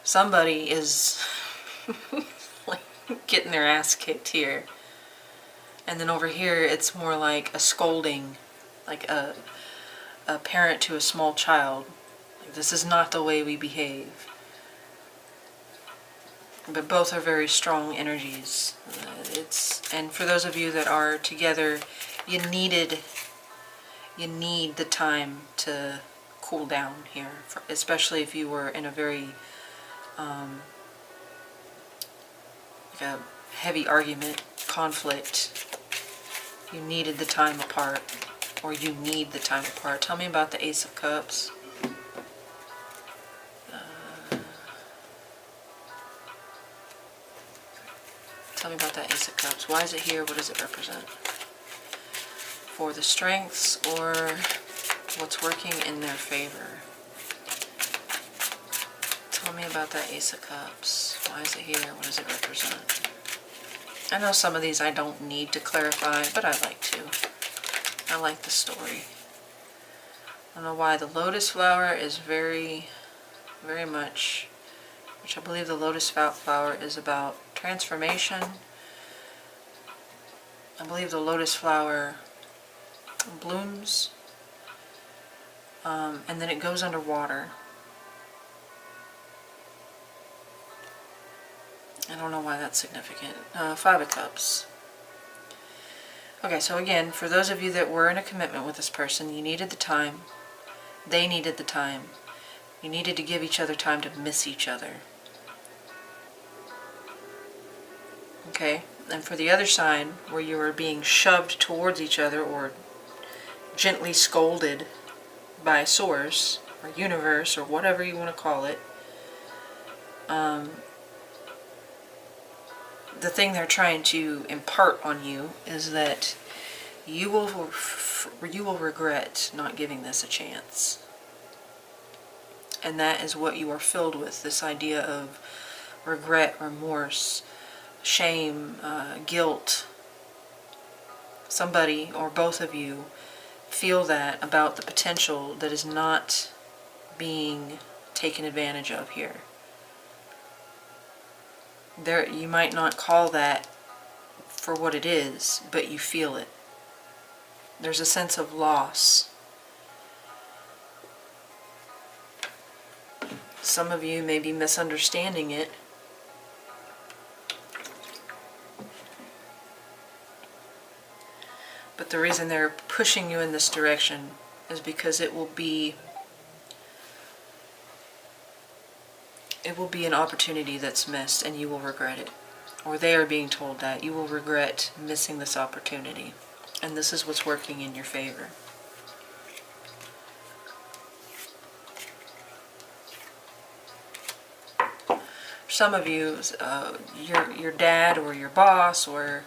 Somebody is like getting their ass kicked here. And then over here it's more like a scolding, like a parent to a small child. Like, this is not the way we behave. But both are very strong energies. And for those of you that are together, you need the time to cool down here, especially if you were in a very like a heavy argument, conflict. You needed the time apart, or you need the time apart. Tell me about the Ace of Cups. Tell me about that Ace of Cups. Why is it here? What does it represent? For the strengths or what's working in their favor. Tell me about that Ace of Cups. Why is it here? What does it represent? I know some of these I don't need to clarify, but I like to. I like the story. I don't know why. The lotus flower is very, very much, which I believe the lotus flower is about transformation. I believe the lotus flower blooms and then it goes underwater. I don't know why that's significant. Five of Cups. Okay, so again, for those of you that were in a commitment with this person, you needed the time. They needed the time. You needed to give each other time to miss each other. Okay, and for the other side, where you were being shoved towards each other or gently scolded by source or universe or whatever you want to call it, the thing they're trying to impart on you is that you will regret not giving this a chance. And that is what you are filled with, this idea of regret, remorse, shame, guilt. Somebody or both of you feel that about the potential that is not being taken advantage of here. There, you might not call that for what it is, but you feel it. There's a sense of loss. Some of you may be misunderstanding it. But the reason they're pushing you in this direction is because it will be an opportunity that's missed and you will regret it. Or they are being told that you will regret missing this opportunity. And this is what's working in your favor. For some of you, your dad or your boss or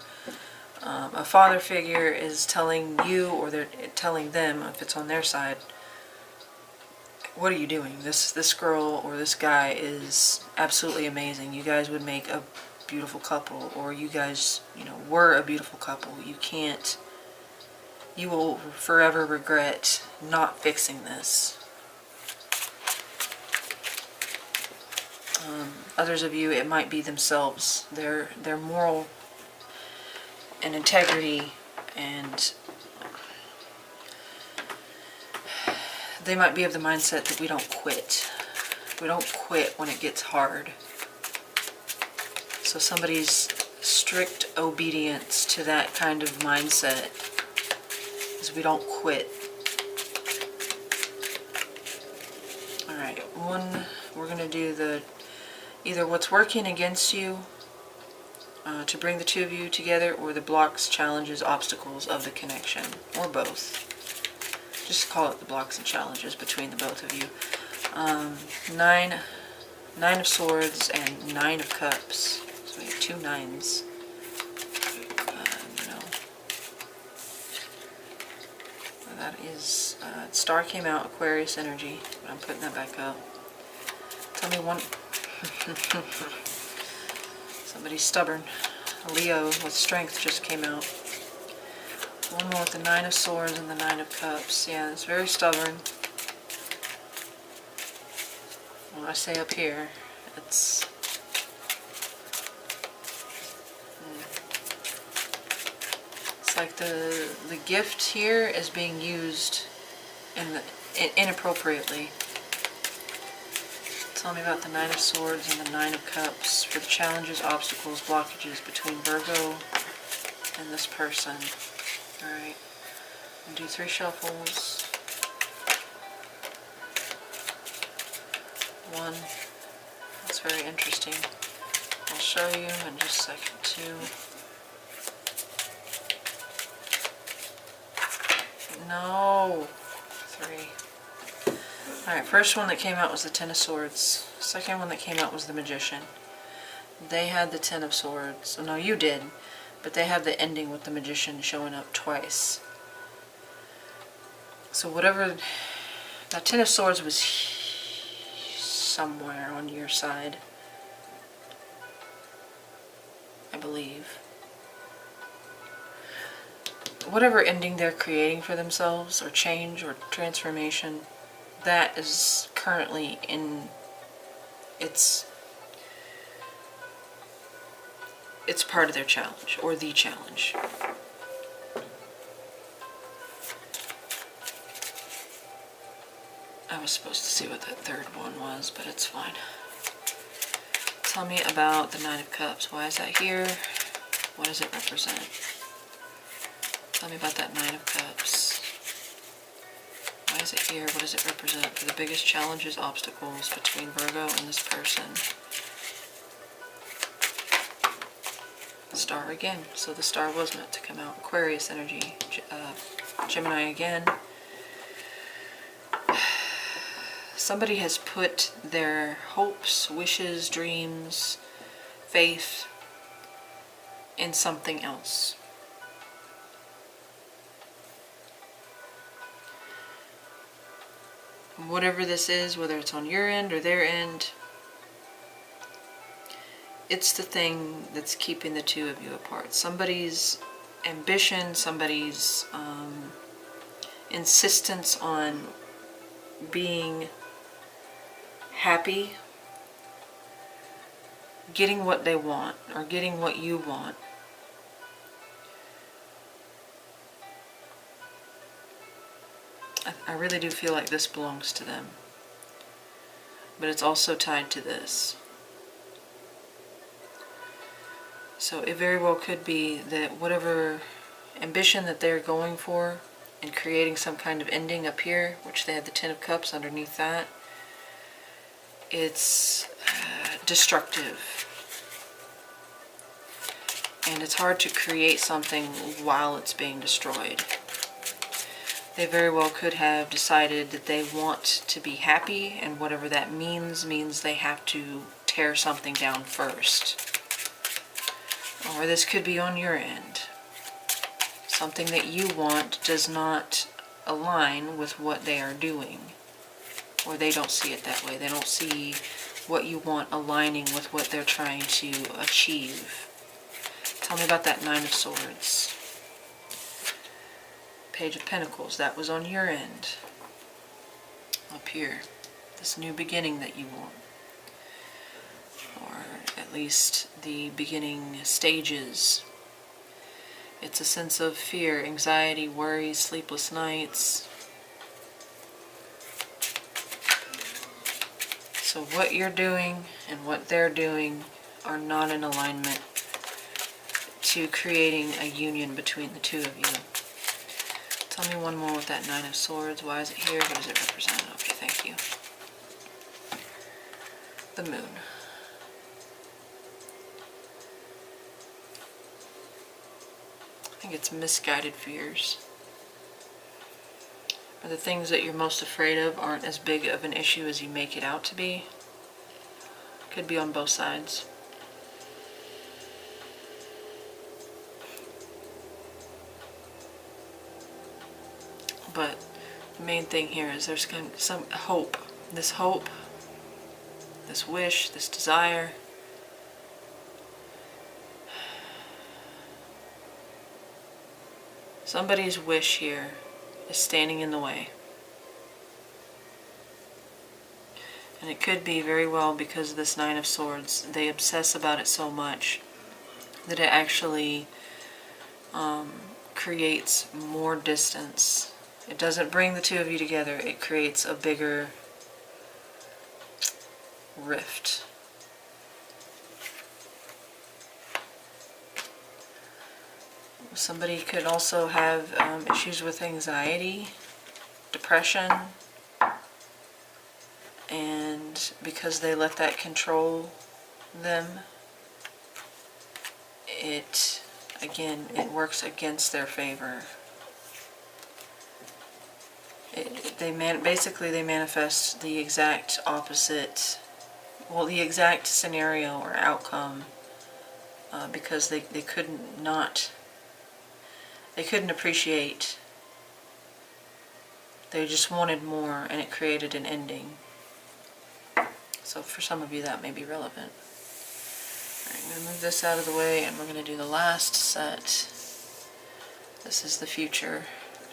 a father figure is telling you, or they're telling them, if it's on their side, what are you doing? This girl or this guy is absolutely amazing. You guys would make a beautiful couple, or you guys, were a beautiful couple. You will forever regret not fixing this. Others of you, it might be themselves. Their moral and integrity, and they might be of the mindset that we don't quit. We don't quit when it gets hard. So somebody's strict obedience to that kind of mindset is we don't quit. Alright, we're going to do either what's working against you to bring the two of you together, or the blocks, challenges, obstacles of the connection, or both. Just call it the blocks and challenges between the both of you. Nine of Swords and 9 of Cups. So we have 2 9s. is, star came out, Aquarius energy, but I'm putting that back up. Tell me one, somebody's stubborn. A Leo with strength just came out. One more with the Nine of Swords and the Nine of Cups. Yeah, it's very stubborn. When I say up here, it's like the gift here is being used inappropriately. Tell me about the Nine of Swords and the Nine of Cups for the challenges, obstacles, blockages between Virgo and this person. Alright, I'm gonna do 3 shuffles. 1, that's very interesting. I'll show you in just a second. 2. No. 3. Alright, first one that came out was the Ten of Swords. Second one that came out was the Magician. They had the Ten of Swords. No, you did. But they have the ending with the Magician showing up twice. So whatever... That Ten of Swords was somewhere on your side, I believe. Whatever ending they're creating for themselves, or change, or transformation, that is currently in it's part of their challenge, or the challenge. I was supposed to see what that third one was, but it's fine. Tell me about the Nine of Cups. Why is that here? What does it represent? Tell me about that Nine of Cups. Why is it here? What does it represent for the biggest challenges, obstacles between Virgo and this person? Star again. So the star was meant to come out. Aquarius energy. Gemini again. Somebody has put their hopes, wishes, dreams, faith in something else. Whatever this is, whether it's on your end or their end, it's the thing that's keeping the two of you apart. Somebody's ambition, somebody's insistence on being happy, getting what they want, or getting what you want. I really do feel like this belongs to them. But it's also tied to this. So it very well could be that whatever ambition that they're going for and creating some kind of ending up here, which they have the Ten of Cups underneath that, it's destructive. And it's hard to create something while it's being destroyed. They very well could have decided that they want to be happy, and whatever that means they have to tear something down first. Or this could be on your end. Something that you want does not align with what they are doing. Or they don't see it that way. They don't see what you want aligning with what they're trying to achieve. Tell me about that Nine of Swords. Page of Pentacles, that was on your end. Up here, this new beginning that you want. Or at least the beginning stages. It's a sense of fear, anxiety, worry, sleepless nights. So what you're doing and what they're doing are not in alignment to creating a union between the two of you. Tell me one more with that Nine of Swords. Why is it here? What does it represent? Okay, thank you. The Moon. I think it's misguided fears. Or the things that you're most afraid of aren't as big of an issue as you make it out to be. Could be on both sides. But The main thing here is there's some hope. This hope, this wish, this desire. Somebody's wish here is standing in the way. And it could be very well because of this Nine of Swords. They obsess about it so much that it actually creates more distance. It doesn't bring the two of you together. It creates a bigger rift. Somebody could also have issues with anxiety, depression, and because they let that control them, it works against their favor. Basically they manifest the exact opposite, well, the exact scenario or outcome because they couldn't appreciate. They just wanted more, and it created an ending. So for some of you that may be relevant. Alright, I'm going to move this out of the way, and we're going to do the last set. This is the future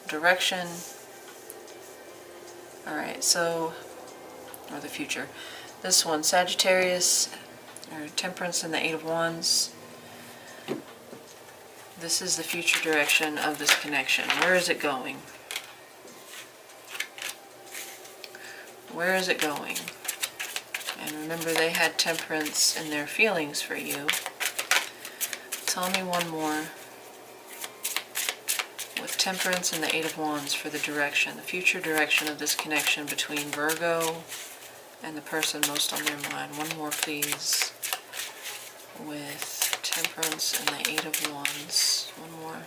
direction. Alright, so, or the future. This one, Sagittarius, or Temperance and the Eight of Wands. This is the future direction of this connection. Where is it going? Where is it going? And remember, they had Temperance in their feelings for you. Tell me one more. With Temperance and the Eight of Wands for the direction, the future direction of this connection between Virgo and the person most on their mind. One more, please. With Temperance and the Eight of Wands. One more.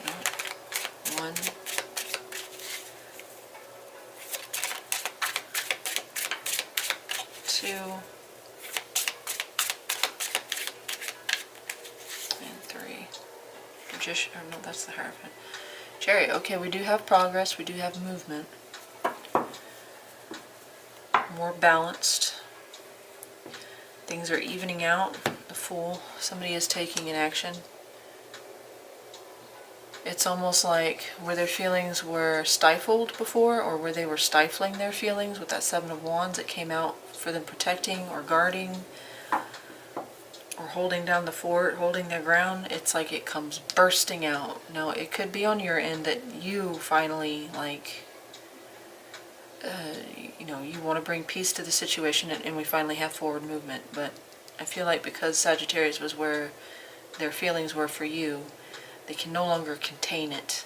No. One. Two. And three. Magician, or no, that's the Hierophant. Chariot. Okay, we do have progress. We do have movement. More balanced. Things are evening out. The Fool. Somebody is taking an action. It's almost like where their feelings were stifled before, or where they were stifling their feelings with that Seven of Wands, it came out for them protecting or guarding or holding down the fort, holding their ground. It's like it comes bursting out. Now, it could be on your end that you finally, like, you want to bring peace to the situation, and we finally have forward movement. But I feel like because Sagittarius was where their feelings were for you, they can no longer contain it,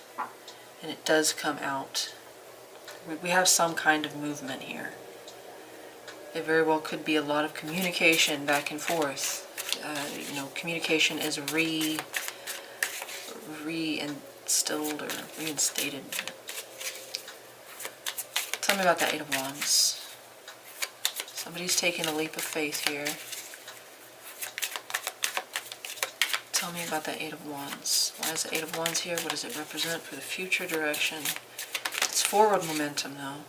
and it does come out. We have some kind of movement here. It very well could be a lot of communication back and forth. Communication is reinstilled or reinstated. Tell me about that Eight of Wands. Somebody's taking a leap of faith here. Tell me about that Eight of Wands. Why is the Eight of Wands here? What does it represent for the future direction? It's forward momentum, though.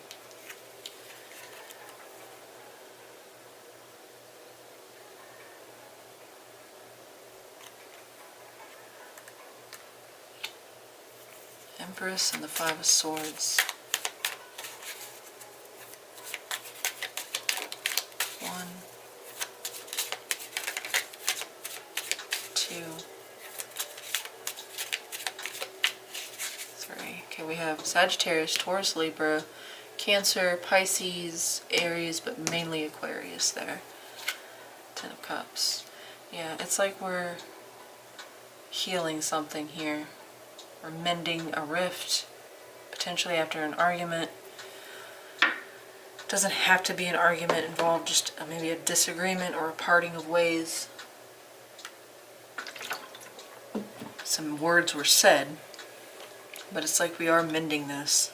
Empress and the Five of Swords. 1, 2, 3. Okay, we have Sagittarius, Taurus, Libra, Cancer, Pisces, Aries, but mainly Aquarius there. 10 of Cups. Yeah, it's like we're healing something here. We're mending a rift, potentially after an argument. It doesn't have to be an argument involved, just maybe a disagreement or a parting of ways. Some words were said, but it's like we are mending this.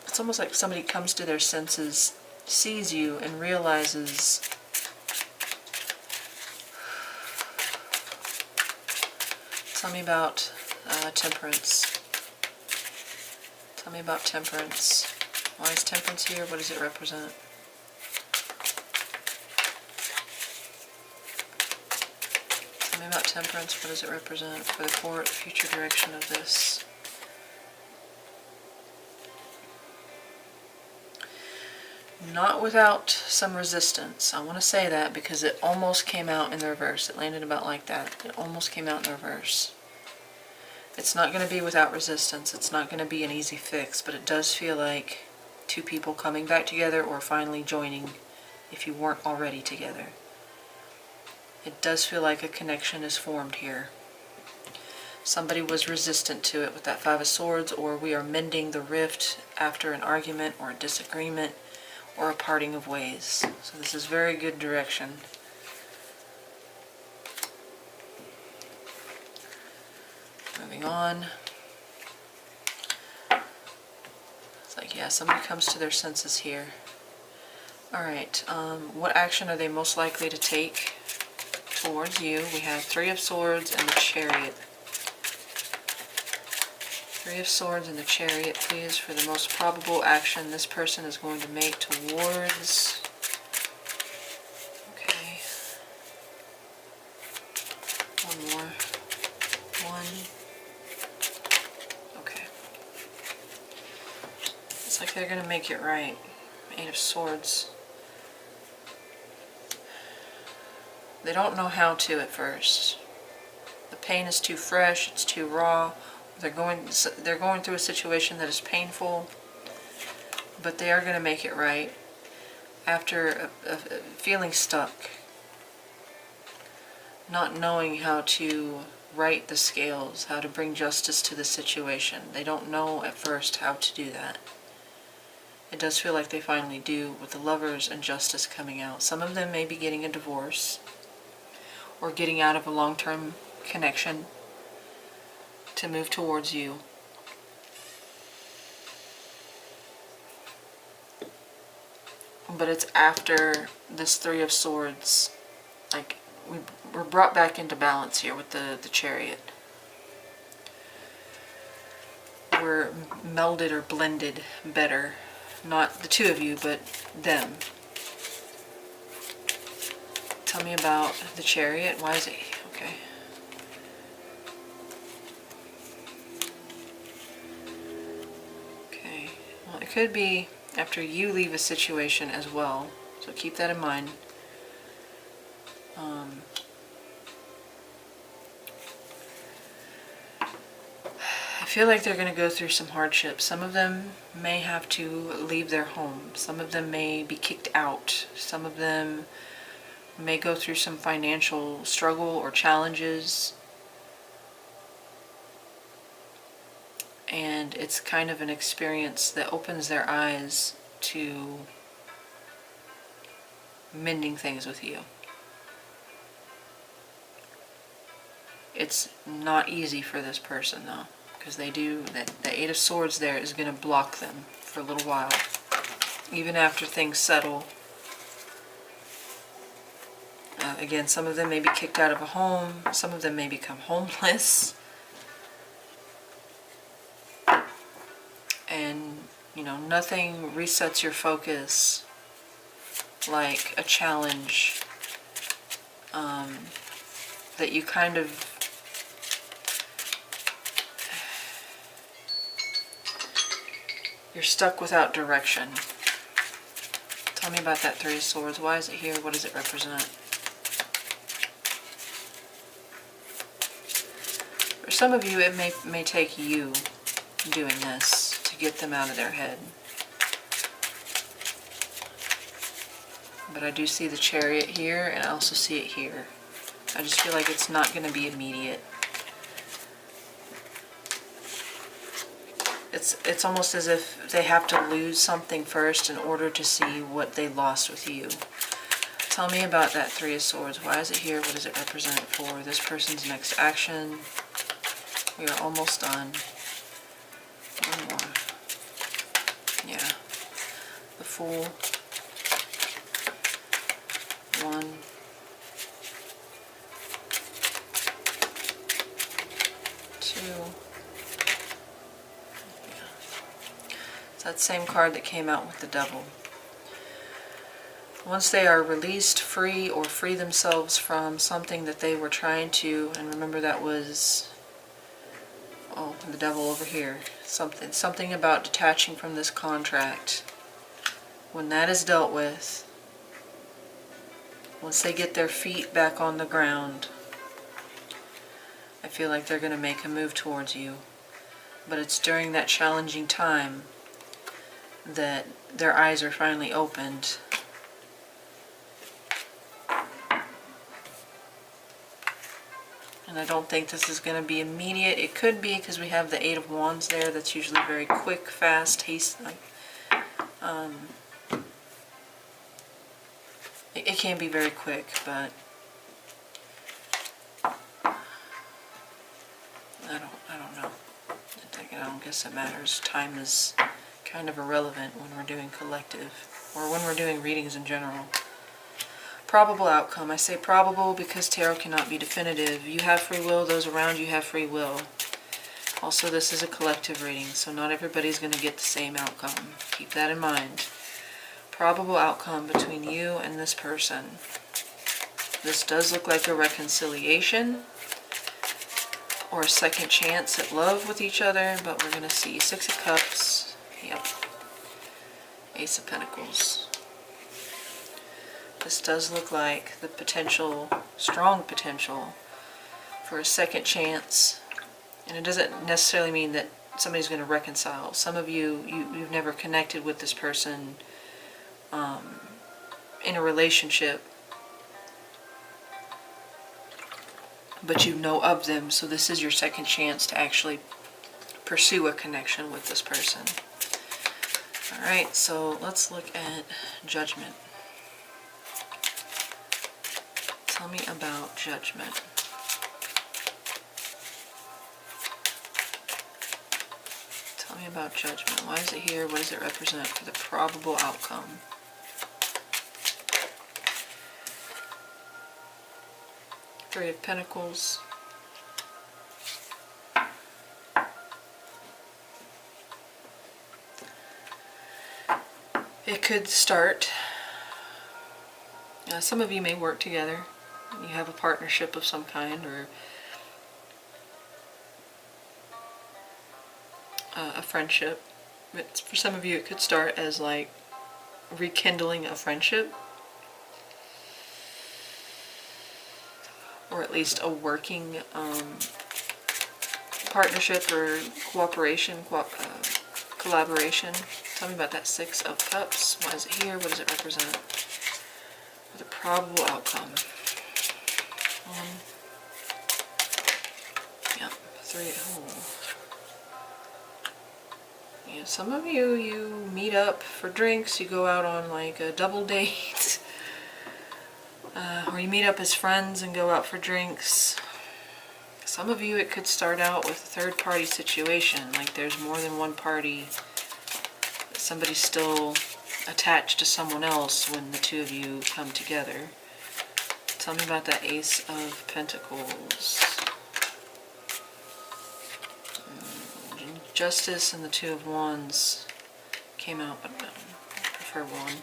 It's almost like somebody comes to their senses, sees you, and realizes Tell me about temperance. Tell me about temperance. Why is temperance here? What does it represent? Tell me about temperance. What does it represent for the future direction of this? Not without some resistance. I want to say that because it almost came out in the reverse. It landed about like that. It almost came out in the reverse. It's not going to be without resistance. It's not going to be an easy fix, but it does feel like two people coming back together or finally joining if you weren't already together. It does feel like a connection is formed here. Somebody was resistant to it with that Five of Swords, or we are mending the rift after an argument or a disagreement or a parting of ways. So this is very good direction. Moving on. It's like, yeah, somebody comes to their senses here. Alright, what action are they most likely to take towards you? We have Three of Swords and the Chariot. Three of Swords and the Chariot, please, for the most probable action this person is going to make towards... Okay. One more. One. Okay. It's like they're going to make it right. Eight of Swords. They don't know how to at first. The pain is too fresh, it's too raw. They're going through a situation that is painful, but they are going to make it right after feeling stuck, not knowing how to right the scales, how to bring justice to the situation. They don't know at first how to do that. It does feel like they finally do with the Lovers and Justice coming out. Some of them may be getting a divorce or getting out of a long-term connection to move towards you. But it's after this Three of Swords, like we're brought back into balance here with the Chariot. We're melded or blended better. Not the two of you, but them. Tell me about the Chariot. Why is it... Okay. Okay. Well, it could be after you leave a situation as well. So keep that in mind. I feel like they're going to go through some hardships. Some of them may have to leave their home. Some of them may be kicked out. Some of them may go through some financial struggle or challenges. And it's kind of an experience that opens their eyes to mending things with you. It's not easy for this person though, because they do, the Eight of Swords there is going to block them for a little while. Even after things settle. Again, some of them may be kicked out of a home, some of them may become homeless. And, you know, nothing resets your focus like a challenge that you kind of... You're stuck without direction. Tell me about that Three of Swords. Why is it here? What does it represent? For some of you, it may take you doing this to get them out of their head. But I do see the Chariot here, and I also see it here. I just feel like it's not going to be immediate. It's almost as if they have to lose something first in order to see what they lost with you. Tell me about that Three of Swords. Why is it here? What does it represent for this person's next action? We are almost done. One more. Yeah. The Fool. One. It's that same card that came out with the Devil. Once they are released, free, or free themselves from something that they were trying to, and remember that was, oh, the Devil over here, something about detaching from this contract. When that is dealt with, once they get their feet back on the ground, I feel like they're going to make a move towards you. But it's during that challenging time that their eyes are finally opened. And I don't think this is going to be immediate. It could be because we have the Eight of Wands there. That's usually very quick, fast, hasty. It can be very quick, but I don't know. I don't guess it matters. Time is kind of irrelevant when we're doing collective, or when we're doing readings in general. Probable outcome. I say probable because tarot cannot be definitive. You have free will, those around you have free will. Also, this is a collective reading, so not everybody's going to get the same outcome. Keep that in mind. Probable outcome between you and this person. This does look like a reconciliation or a second chance at love with each other, but we're going to see Six of Cups. Yep. Ace of Pentacles. This does look like the potential, strong potential, for a second chance. And it doesn't necessarily mean that somebody's going to reconcile. Some of you've never connected with this person in a relationship, but you know of them, so this is your second chance to actually pursue a connection with this person. Alright, so let's look at Judgment. Tell me about Judgment. Tell me about Judgment. Why is it here? What does it represent for the probable outcome? Three of Pentacles. It could start. Some of you may work together. You have a partnership of some kind, or a friendship. But for some of you it could start as like rekindling a friendship, or at least a working partnership or cooperation, collaboration. Tell me about that Six of Cups. Why is it here? What does it represent? For the probable outcome. Yep, three. Yeah, some of you meet up for drinks. You go out on like a double date. Or you meet up as friends and go out for drinks. Some of you, it could start out with a third-party situation, like there's more than one party. Somebody's still attached to someone else when the two of you come together. Tell me about that Ace of Pentacles. Justice and the Two of Wands came out, but I prefer one.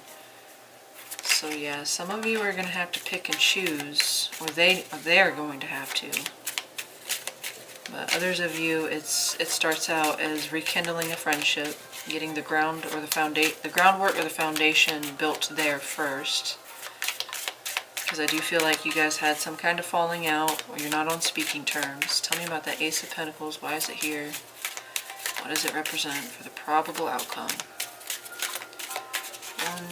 So yeah, some of you are going to have to pick and choose, or they're going to have to. But others of you, it starts out as rekindling a friendship, getting the groundwork or the foundation built there first. Because I do feel like you guys had some kind of falling out, or you're not on speaking terms. Tell me about that Ace of Pentacles. Why is it here? What does it represent for the probable outcome? 1,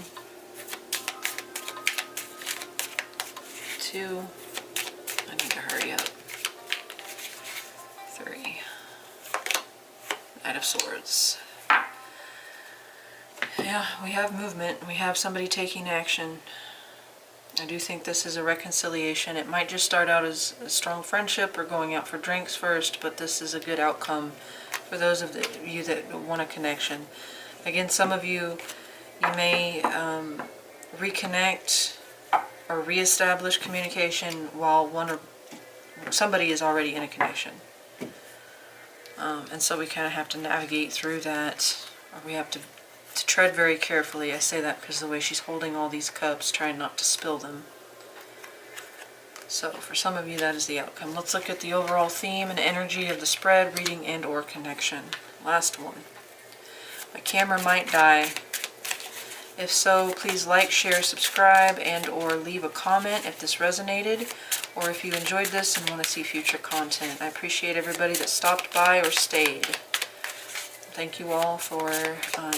2, I need to hurry up. 3, Knight of Swords. Yeah, we have movement. We have somebody taking action. I do think this is a reconciliation. It might just start out as a strong friendship or going out for drinks first, but this is a good outcome for those of you that want a connection. Again, some of you may reconnect or reestablish communication while somebody is already in a connection. And so we kind of have to navigate through that, or we have to to tread very carefully. I say that because of the way she's holding all these cups, trying not to spill them. So for some of you, that is the outcome. Let's look at the overall theme and energy of the spread, reading and or connection. Last one. My camera might die. If so, please like, share, subscribe, and or leave a comment if this resonated, or if you enjoyed this and want to see future content. I appreciate everybody that stopped by or stayed. Thank you all for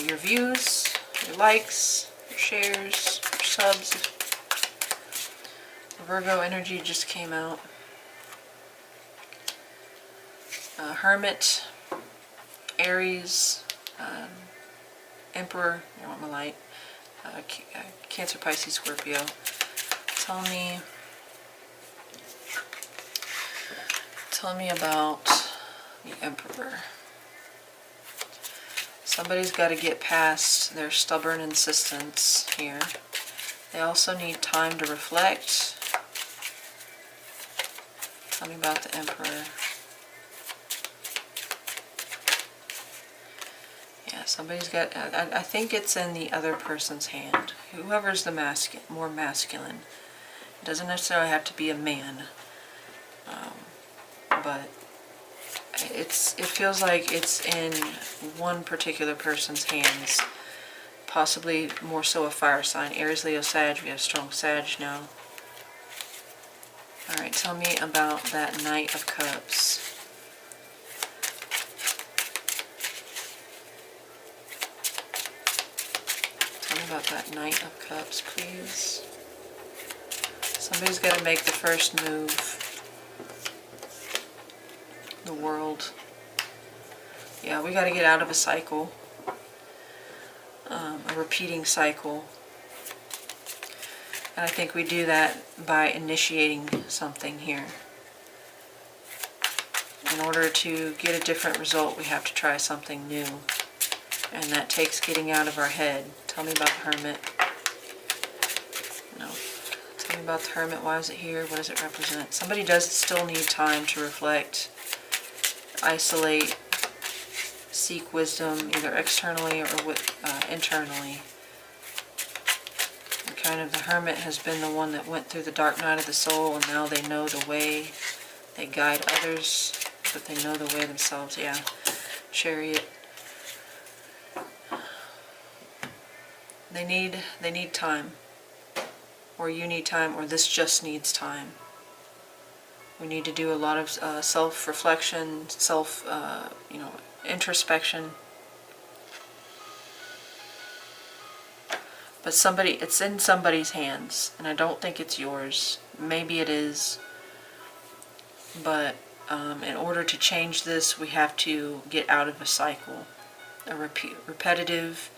your views, your likes, your shares, your subs. Virgo energy just came out. Hermit, Aries, Emperor, you want my light, Cancer, Pisces, Scorpio. Tell me about the Emperor. Somebody's got to get past their stubborn insistence here. They also need time to reflect. Tell me about the Emperor. Yeah, somebody's got, I think it's in the other person's hand. Whoever's the more masculine. It doesn't necessarily have to be a man. But it feels like it's in one particular person's hands. Possibly more so a fire sign. Aries, Leo, Sag. We have strong Sag now. Alright, tell me about that Knight of Cups. Tell me about that Knight of Cups, please. Somebody's got to make the first move. The world. Yeah, we got to get out of a cycle. A repeating cycle. And I think we do that by initiating something here. In order to get a different result, we have to try something new. And that takes getting out of our head. Tell me about the Hermit. No. Tell me about the Hermit. Why is it here? What does it represent? Somebody does still need time to reflect, isolate, seek wisdom, either externally or internally. And kind of the Hermit has been the one that went through the dark night of the soul, and now they know the way. They guide others, but they know the way themselves. Yeah. Chariot. They need time. Or you need time, or this just needs time. We need to do a lot of self-reflection, introspection. But it's in somebody's hands, and I don't think it's yours. Maybe it is. But in order to change this, we have to get out of a cycle, a repetitive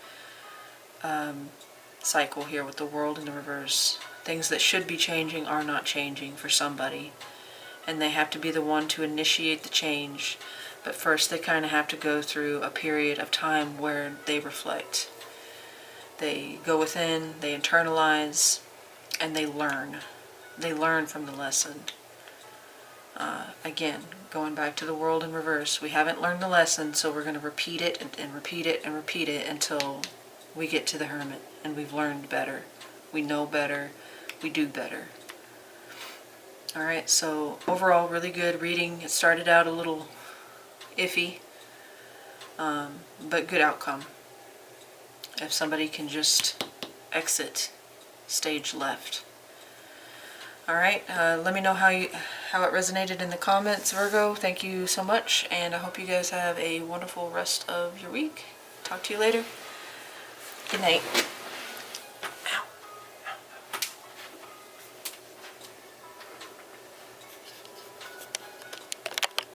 cycle here with the world in the reverse. Things that should be changing are not changing for somebody. And they have to be the one to initiate the change. But first they kind of have to go through a period of time where they reflect. They go within, they internalize, and they learn. They learn from the lesson. Again, going back to the world in reverse, we haven't learned the lesson, so we're going to repeat it and repeat it and repeat it until we get to the Hermit and we've learned better. We know better. We do better. Alright, so overall really good reading. It started out a little iffy, but good outcome. If somebody can just exit stage left. Alright, let me know how it resonated in the comments, Virgo. Thank you so much, and I hope you guys have a wonderful rest of your week. Talk to you later. Good night.